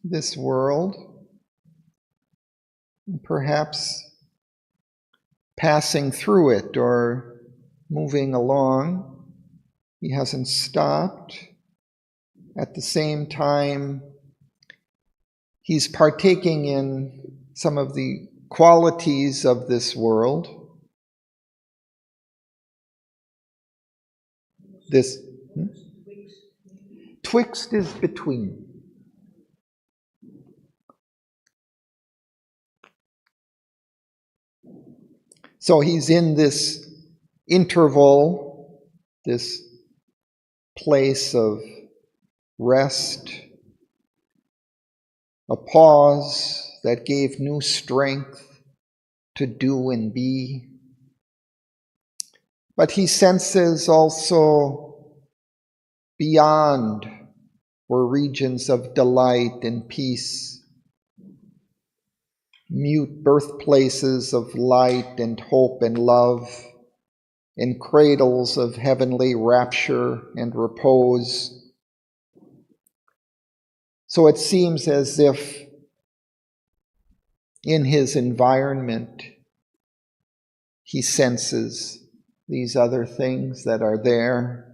this world, perhaps passing through it or moving along. He hasn't stopped. At the same time, he's partaking in some of the qualities of this world. This twixt is between. So he's in this interval, this place of rest, a pause that gave new strength to do and be. But he senses also beyond were regions of delight and peace, mute birthplaces of light and hope and love, and cradles of heavenly rapture and repose. So it seems as if in his environment he senses these other things that are there.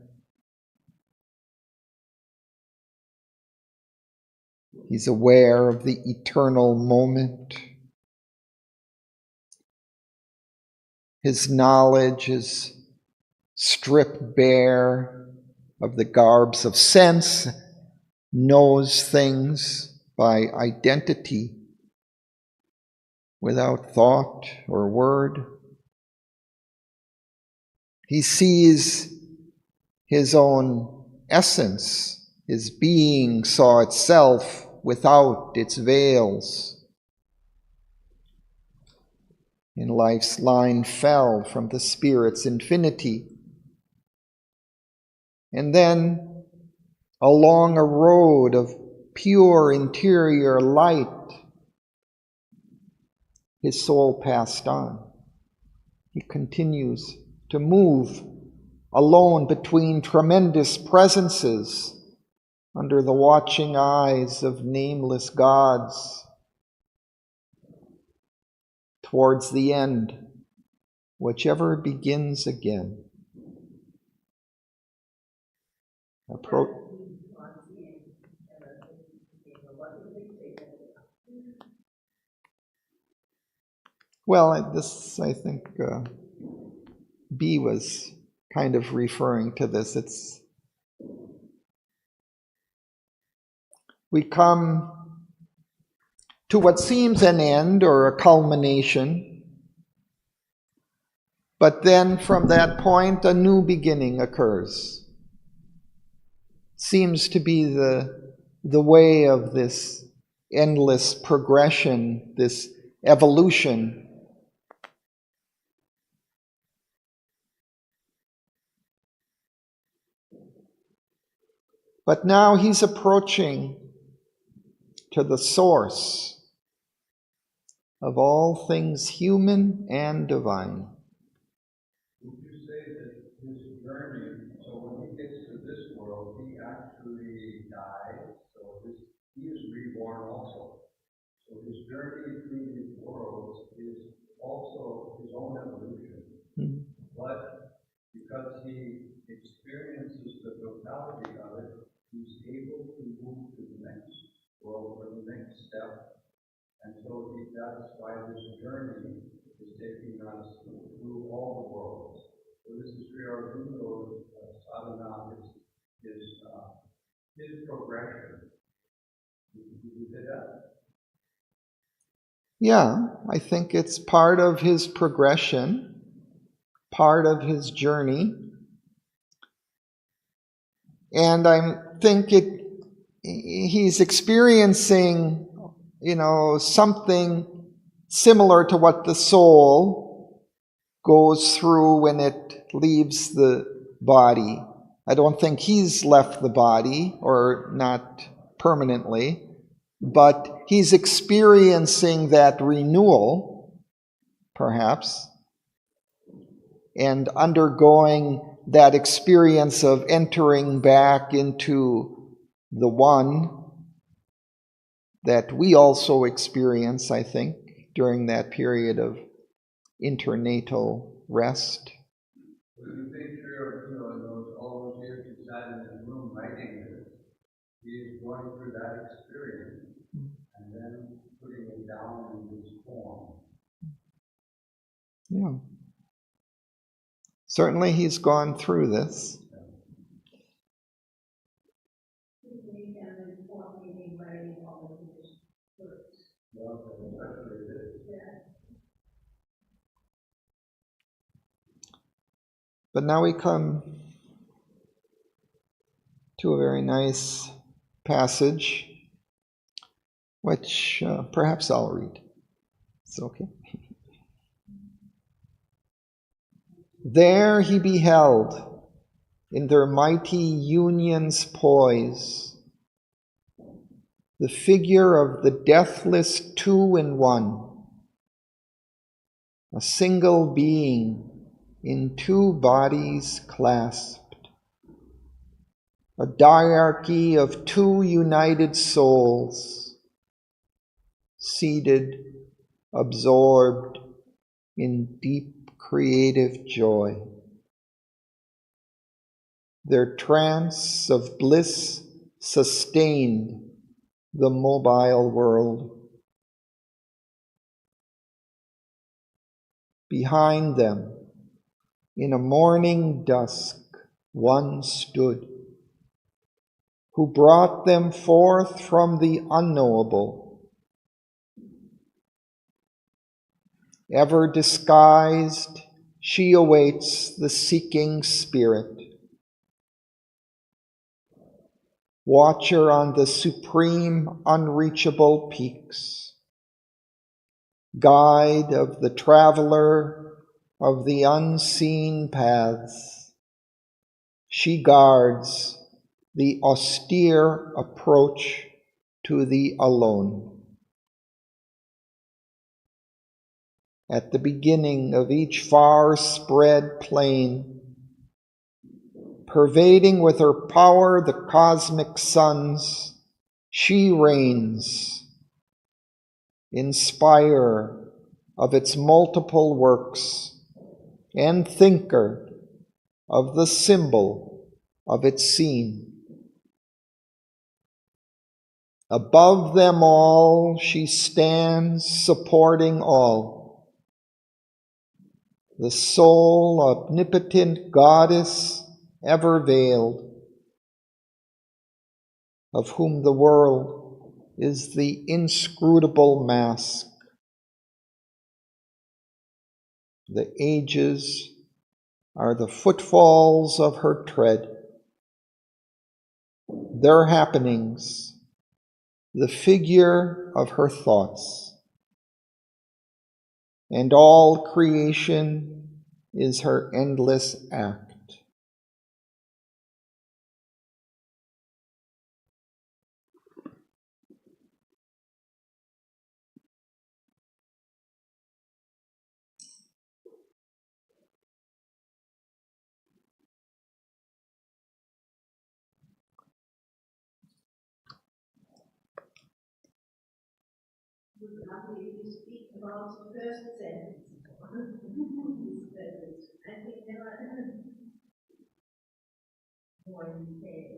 He's aware of the eternal moment. His knowledge is stripped bare of the garbs of sense, knows things by identity without thought or word. He sees his own essence. His being saw itself without its veils. In life's line fell from the Spirit's infinity. And then along a road of pure interior light, his soul passed on. He continues to move alone between tremendous presences under the watching eyes of nameless gods. Towards the end, whichever begins again. Well, this, I think, B was kind of referring to this. We come to what seems an end or a culmination, but then from that point a new beginning occurs. Seems to be the way of this endless progression, this evolution. But now he's approaching to the source of all things human and divine. Would you say that his journey, so when he gets to this world, he actually dies, so he is reborn also. So his journey through these worlds is also his own evolution. Mm-hmm. But because he experiences the totality of it, he's able to move to the next world or the next step. And so that's why this journey is taking us through all the worlds. So this is where Auroville's sadhana is his progression. Did you say that? Yeah, I think it's part of his progression, part of his journey. And I think he's experiencing, something similar to what the soul goes through when it leaves the body. I don't think he's left the body, or not permanently, but he's experiencing that renewal, perhaps, and undergoing that experience of entering back into the one that we also experience, I think, during that period of internatal rest. Would you think sure, in all those years he sat in his room writing this, he's going through that experience and then putting it down in this form? Yeah. Certainly he's gone through this. But now we come to a very nice passage, which perhaps I'll read. It's okay. There he beheld, in their mighty union's poise, the figure of the deathless two in one, a single being in two bodies clasped, a diarchy of two united souls, seated, absorbed in deep creative joy. Their trance of bliss sustained the mobile world. Behind them, in a morning dusk, one stood, who brought them forth from the unknowable. Ever disguised, she awaits the seeking spirit. Watcher on the supreme, unreachable peaks. Guide of the traveler of the unseen paths. She guards the austere approach to the alone. At the beginning of each far-spread plain, pervading with her power the cosmic suns, she reigns, inspirer of its multiple works, and thinker of the symbol of its scene. Above them all she stands, supporting all. The sole omnipotent goddess ever veiled, of whom the world is the inscrutable mask. The ages are the footfalls of her tread, their happenings, the figure of her thoughts. And all creation is her endless act. You speak about the first sentence. I think there are more detail.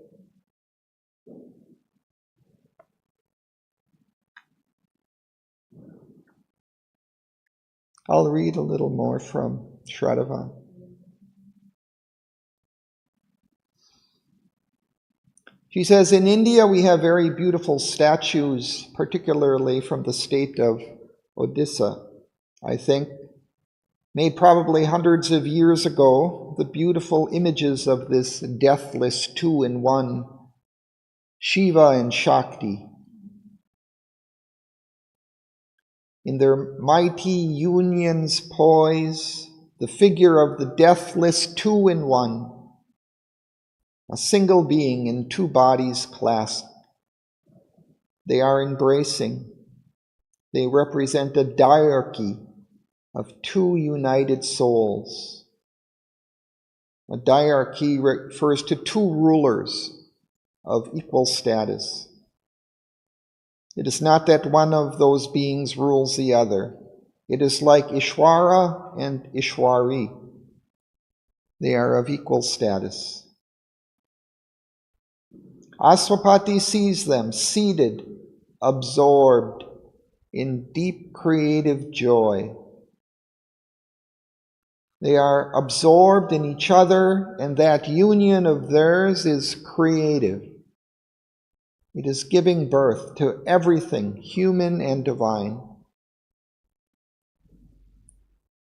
I'll read a little more from Shraddha. She says, in India we have very beautiful statues, particularly from the state of Odisha, I think, made probably hundreds of years ago, the beautiful images of this deathless two in one, Shiva and Shakti. In their mighty union's poise, the figure of the deathless two in one, a single being in two bodies clasped. They are embracing. They represent a diarchy of two united souls. A diarchy refers to two rulers, of equal status. It is not that one of those beings rules the other. It is like Ishwara and Ishwari. They are of equal status. Aswapati sees them seated, absorbed in deep creative joy. They are absorbed in each other, and that union of theirs is creative. It is giving birth to everything human and divine.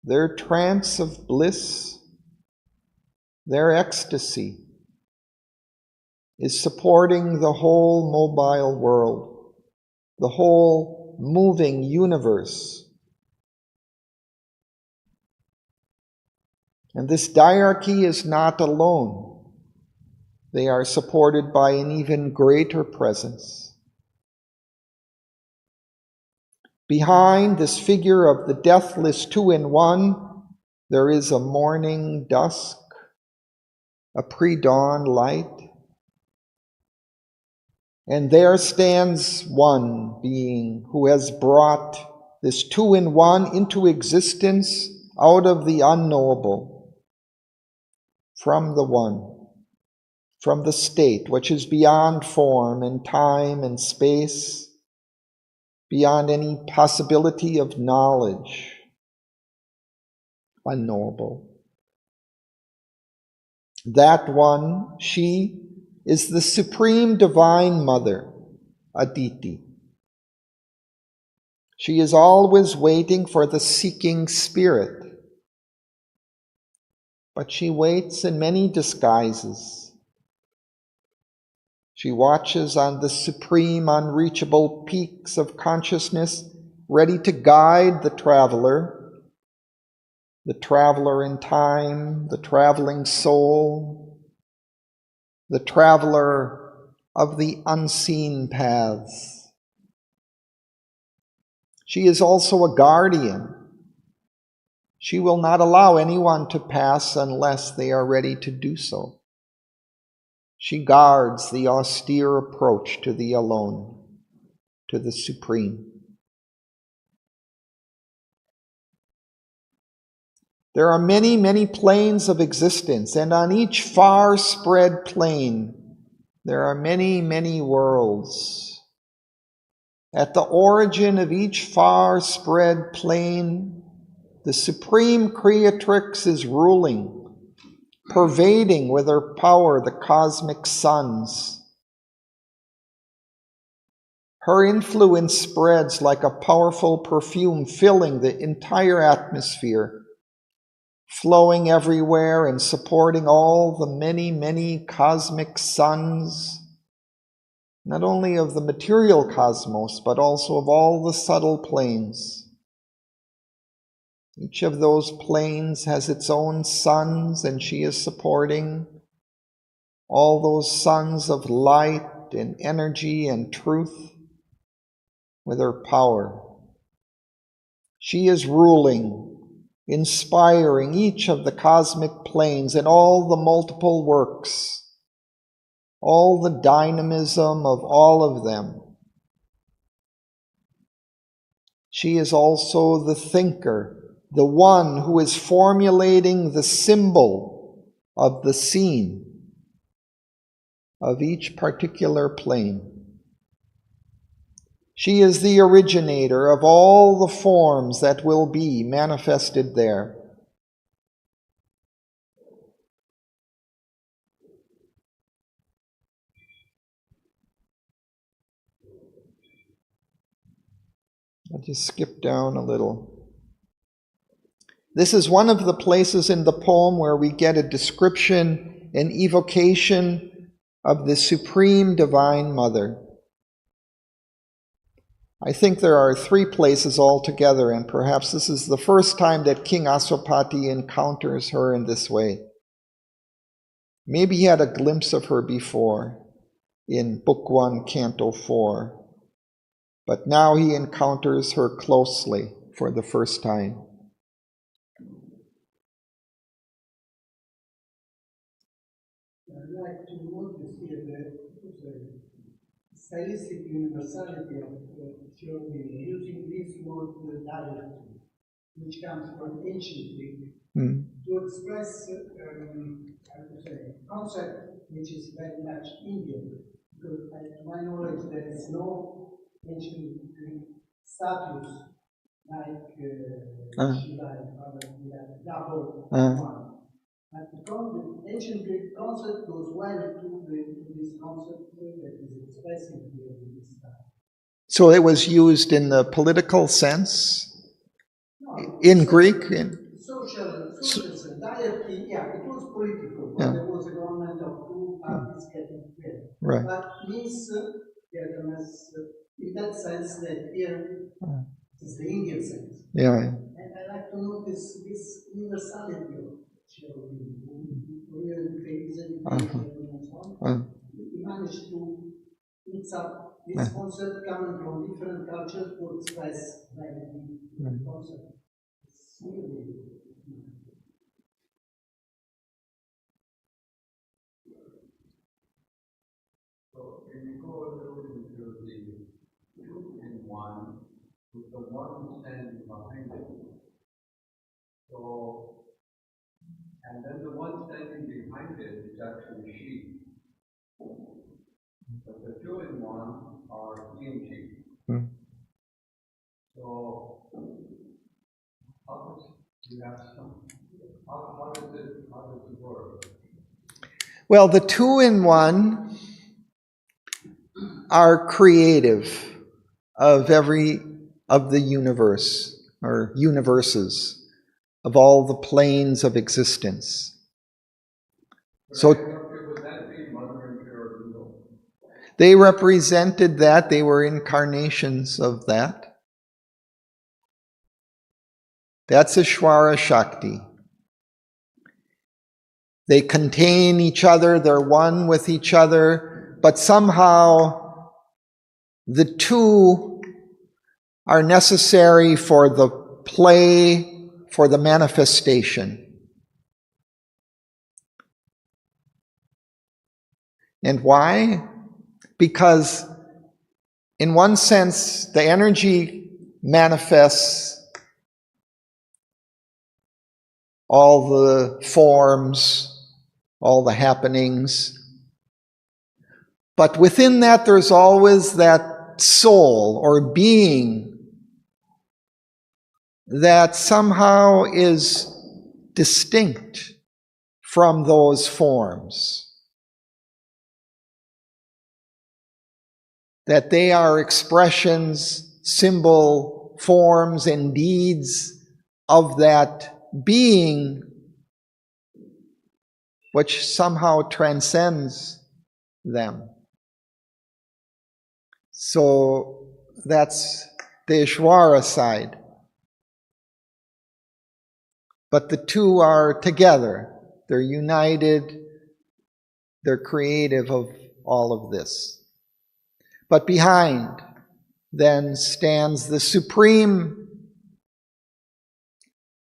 Their trance of bliss, their ecstasy, is supporting the whole mobile world, the whole moving universe. And this diarchy is not alone. They are supported by an even greater presence. Behind this figure of the deathless two-in-one, there is a morning dusk, a pre-dawn light. And there stands one being who has brought this two-in-one into existence out of the unknowable, from the one, from the state which is beyond form and time and space, beyond any possibility of knowledge, unknowable. That one, she, is the Supreme Divine Mother, Aditi. She is always waiting for the seeking spirit, but she waits in many disguises. She watches on the supreme, unreachable peaks of consciousness, ready to guide the traveler in time, the traveling soul, the traveler of the unseen paths. She is also a guardian. She will not allow anyone to pass unless they are ready to do so. She guards the austere approach to the alone, to the supreme. There are many, many planes of existence, and on each far spread plane, there are many, many worlds. At the origin of each far spread plane, the supreme creatrix is ruling, pervading with her power the cosmic suns. Her influence spreads like a powerful perfume, filling the entire atmosphere, flowing everywhere and supporting all the many, many cosmic suns, not only of the material cosmos, but also of all the subtle planes. Each of those planes has its own suns, and she is supporting all those suns of light and energy and truth with her power. She is ruling, inspiring each of the cosmic planes and all the multiple works, all the dynamism of all of them. She is also the thinker, the one who is formulating the symbol of the scene of each particular plane. She is the originator of all the forms that will be manifested there. I'll just skip down a little. This is one of the places in the poem where we get a description, an evocation of the Supreme Divine Mother. I think there are 3 places altogether, and perhaps this is the first time that King Aswapati encounters her in this way. Maybe he had a glimpse of her before in Book 1, Canto 4, but now he encounters her closely for the first time. I'd like to notice here that stylistic universality of theory, using this word dialectic, which comes from ancient Greek, to express, how to say, concept which is very much Indian. Because, to my knowledge, there is no ancient Greek status like Shiva and other double one. But the ancient Greek concept goes well to this concept that is expressing here in this time. So it was used in the political sense? No, in Greek? Social sense. Diarchy, yeah, it was political, but there was a government of two parties getting together. Right. But means togetherness in that sense that here is the Indian sense. Yeah. And I like to notice this universality of he managed to mix up this concept coming from different cultures to express very deep concept. It's really so when you go a little into the two-in-one, with the one standing behind it. So, and then the one standing behind it is actually she. But the two-in-one are he and she. So, how does it work? Well, the two-in-one are creative of the universe, or universes, of all the planes of existence. So would that be Mother and Auroville? They represented that. They were incarnations of that. That's Ishvara Shakti. They contain each other, they're one with each other, but somehow the two are necessary for the play, for the manifestation. And why? Because in one sense, the energy manifests all the forms, all the happenings. But within that, there's always that soul or being that somehow is distinct from those forms. That they are expressions, symbol, forms, and deeds of that being which somehow transcends them. So that's the Ishvara side. But the two are together. They're united. They're creative of all of this. But behind then stands the Supreme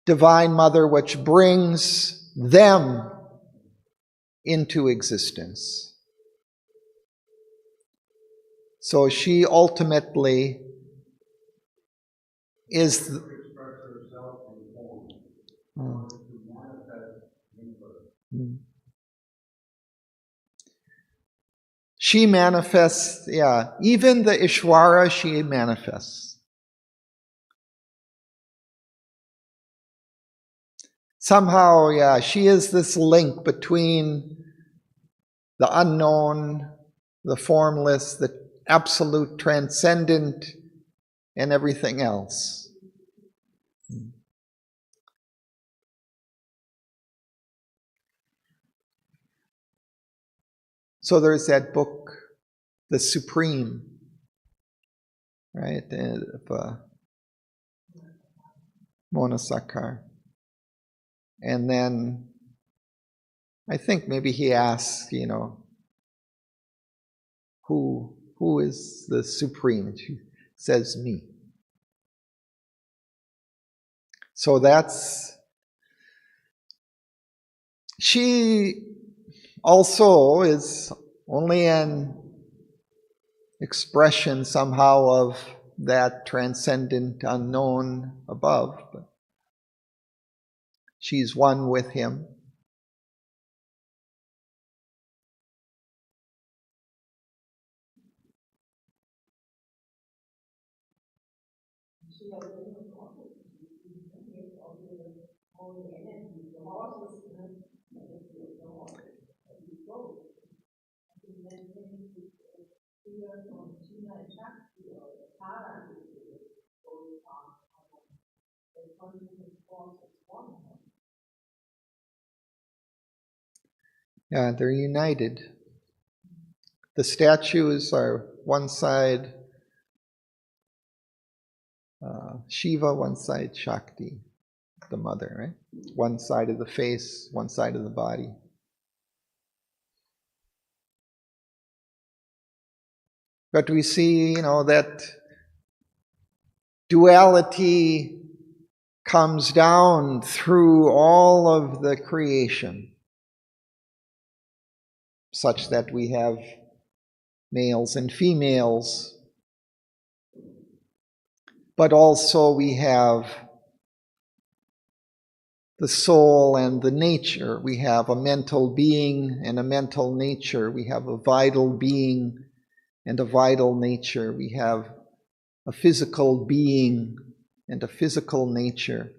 Divine Mother, which brings them into existence. So she ultimately is she manifests, even the Ishvara she manifests. Somehow, she is this link between the unknown, the formless, the absolute transcendent, and everything else. So there's that book, The Supreme, right? Of Mona Sakar. And then I think maybe he asks, who is the Supreme? And she says, me. So she also is only an expression somehow of that transcendent unknown above. But she's one with him. Yeah, they're united. The statues are one side Shiva, one side Shakti, the mother, right? One side of the face, one side of the body. But we see, that duality comes down through all of the creation, such that we have males and females, but also we have the soul and the nature. We have a mental being and a mental nature. We have a vital being and a vital nature. We have a physical being and a physical nature.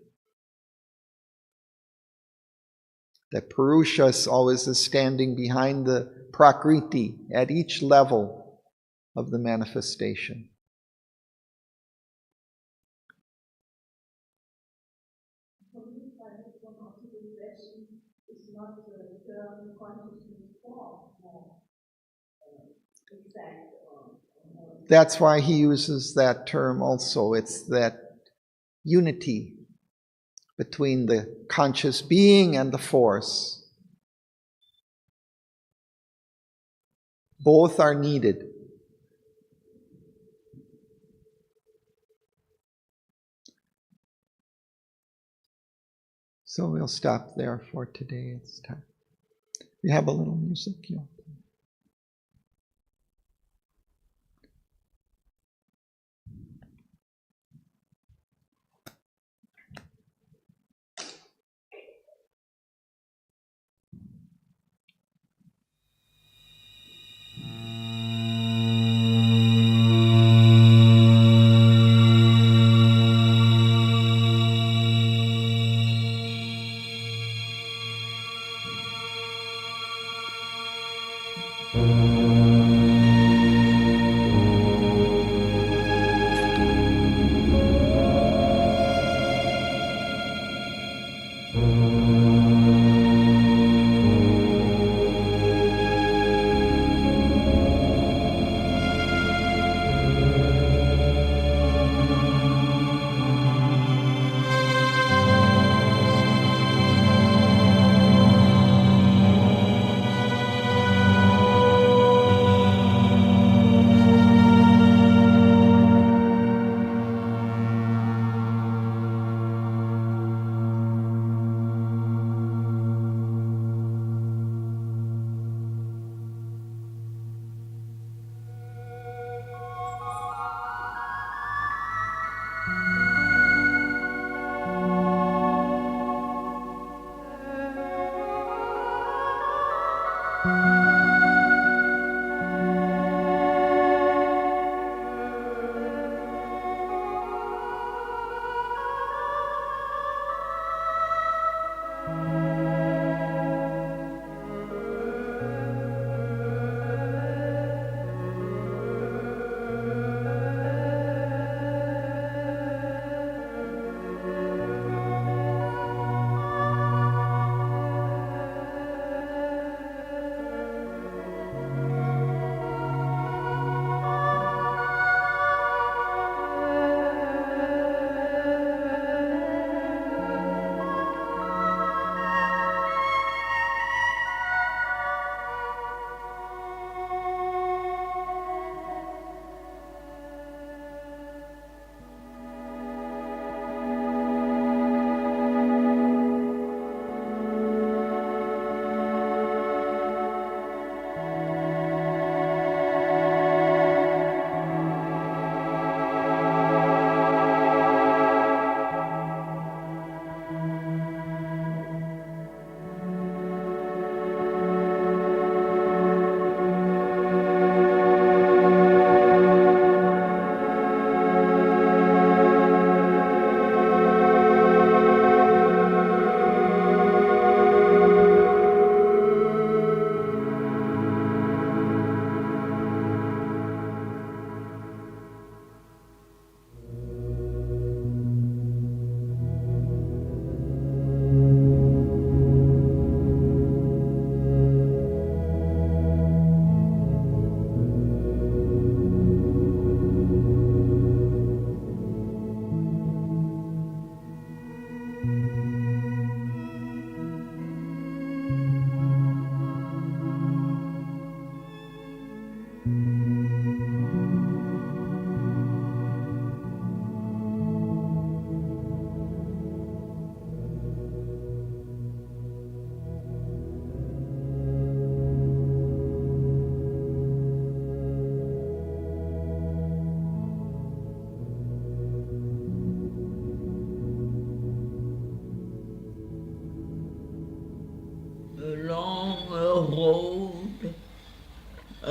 The Purusha always is standing behind the Prakriti at each level of the manifestation. That's why he uses that term also. It's that unity between the conscious being and the force. Both are needed. So we'll stop there for today. It's time. We have a little music, yeah.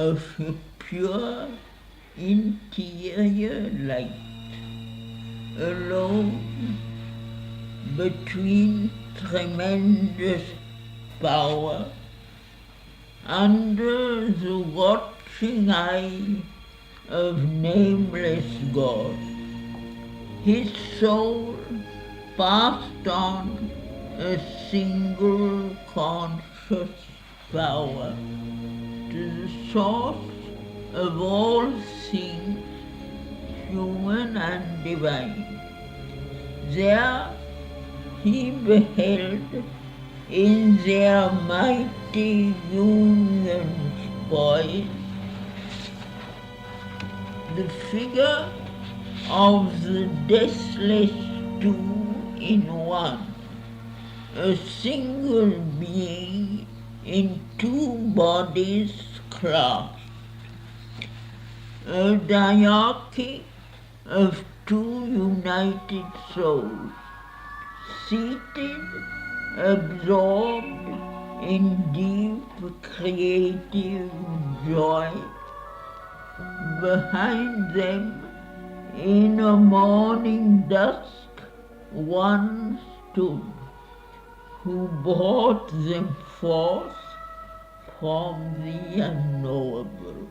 of a pure interior light, alone between tremendous power, under the watching eye of nameless God. His soul passed on a single conscious power to the source of all things, human and divine. There he beheld in their mighty union's poise the figure of the deathless two in one, a single being in two bodies clasped, a diarchy of two united souls, seated, absorbed in deep creative joy. Behind them, in a morning dusk, one stood, who brought them forth from the unknowable.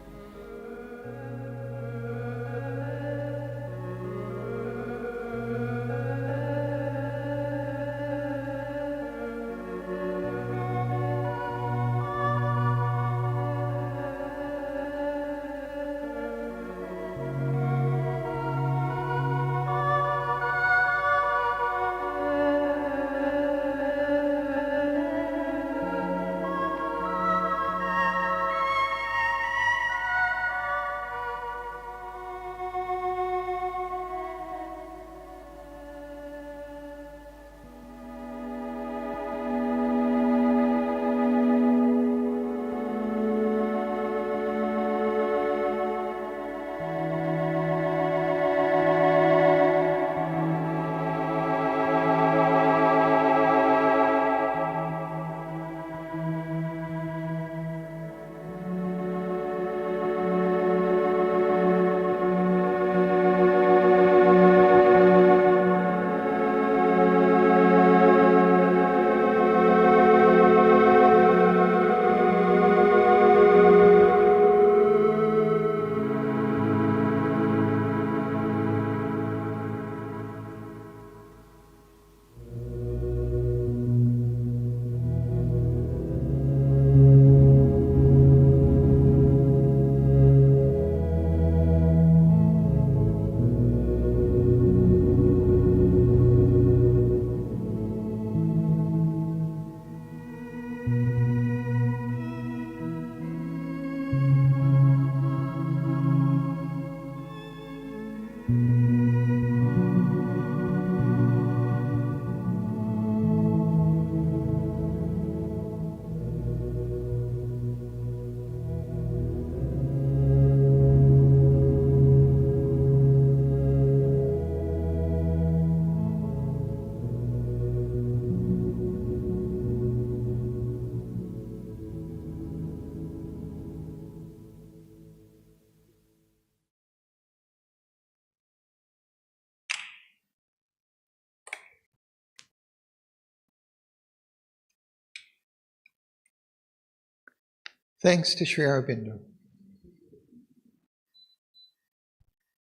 Thanks to Sri Aurobindo.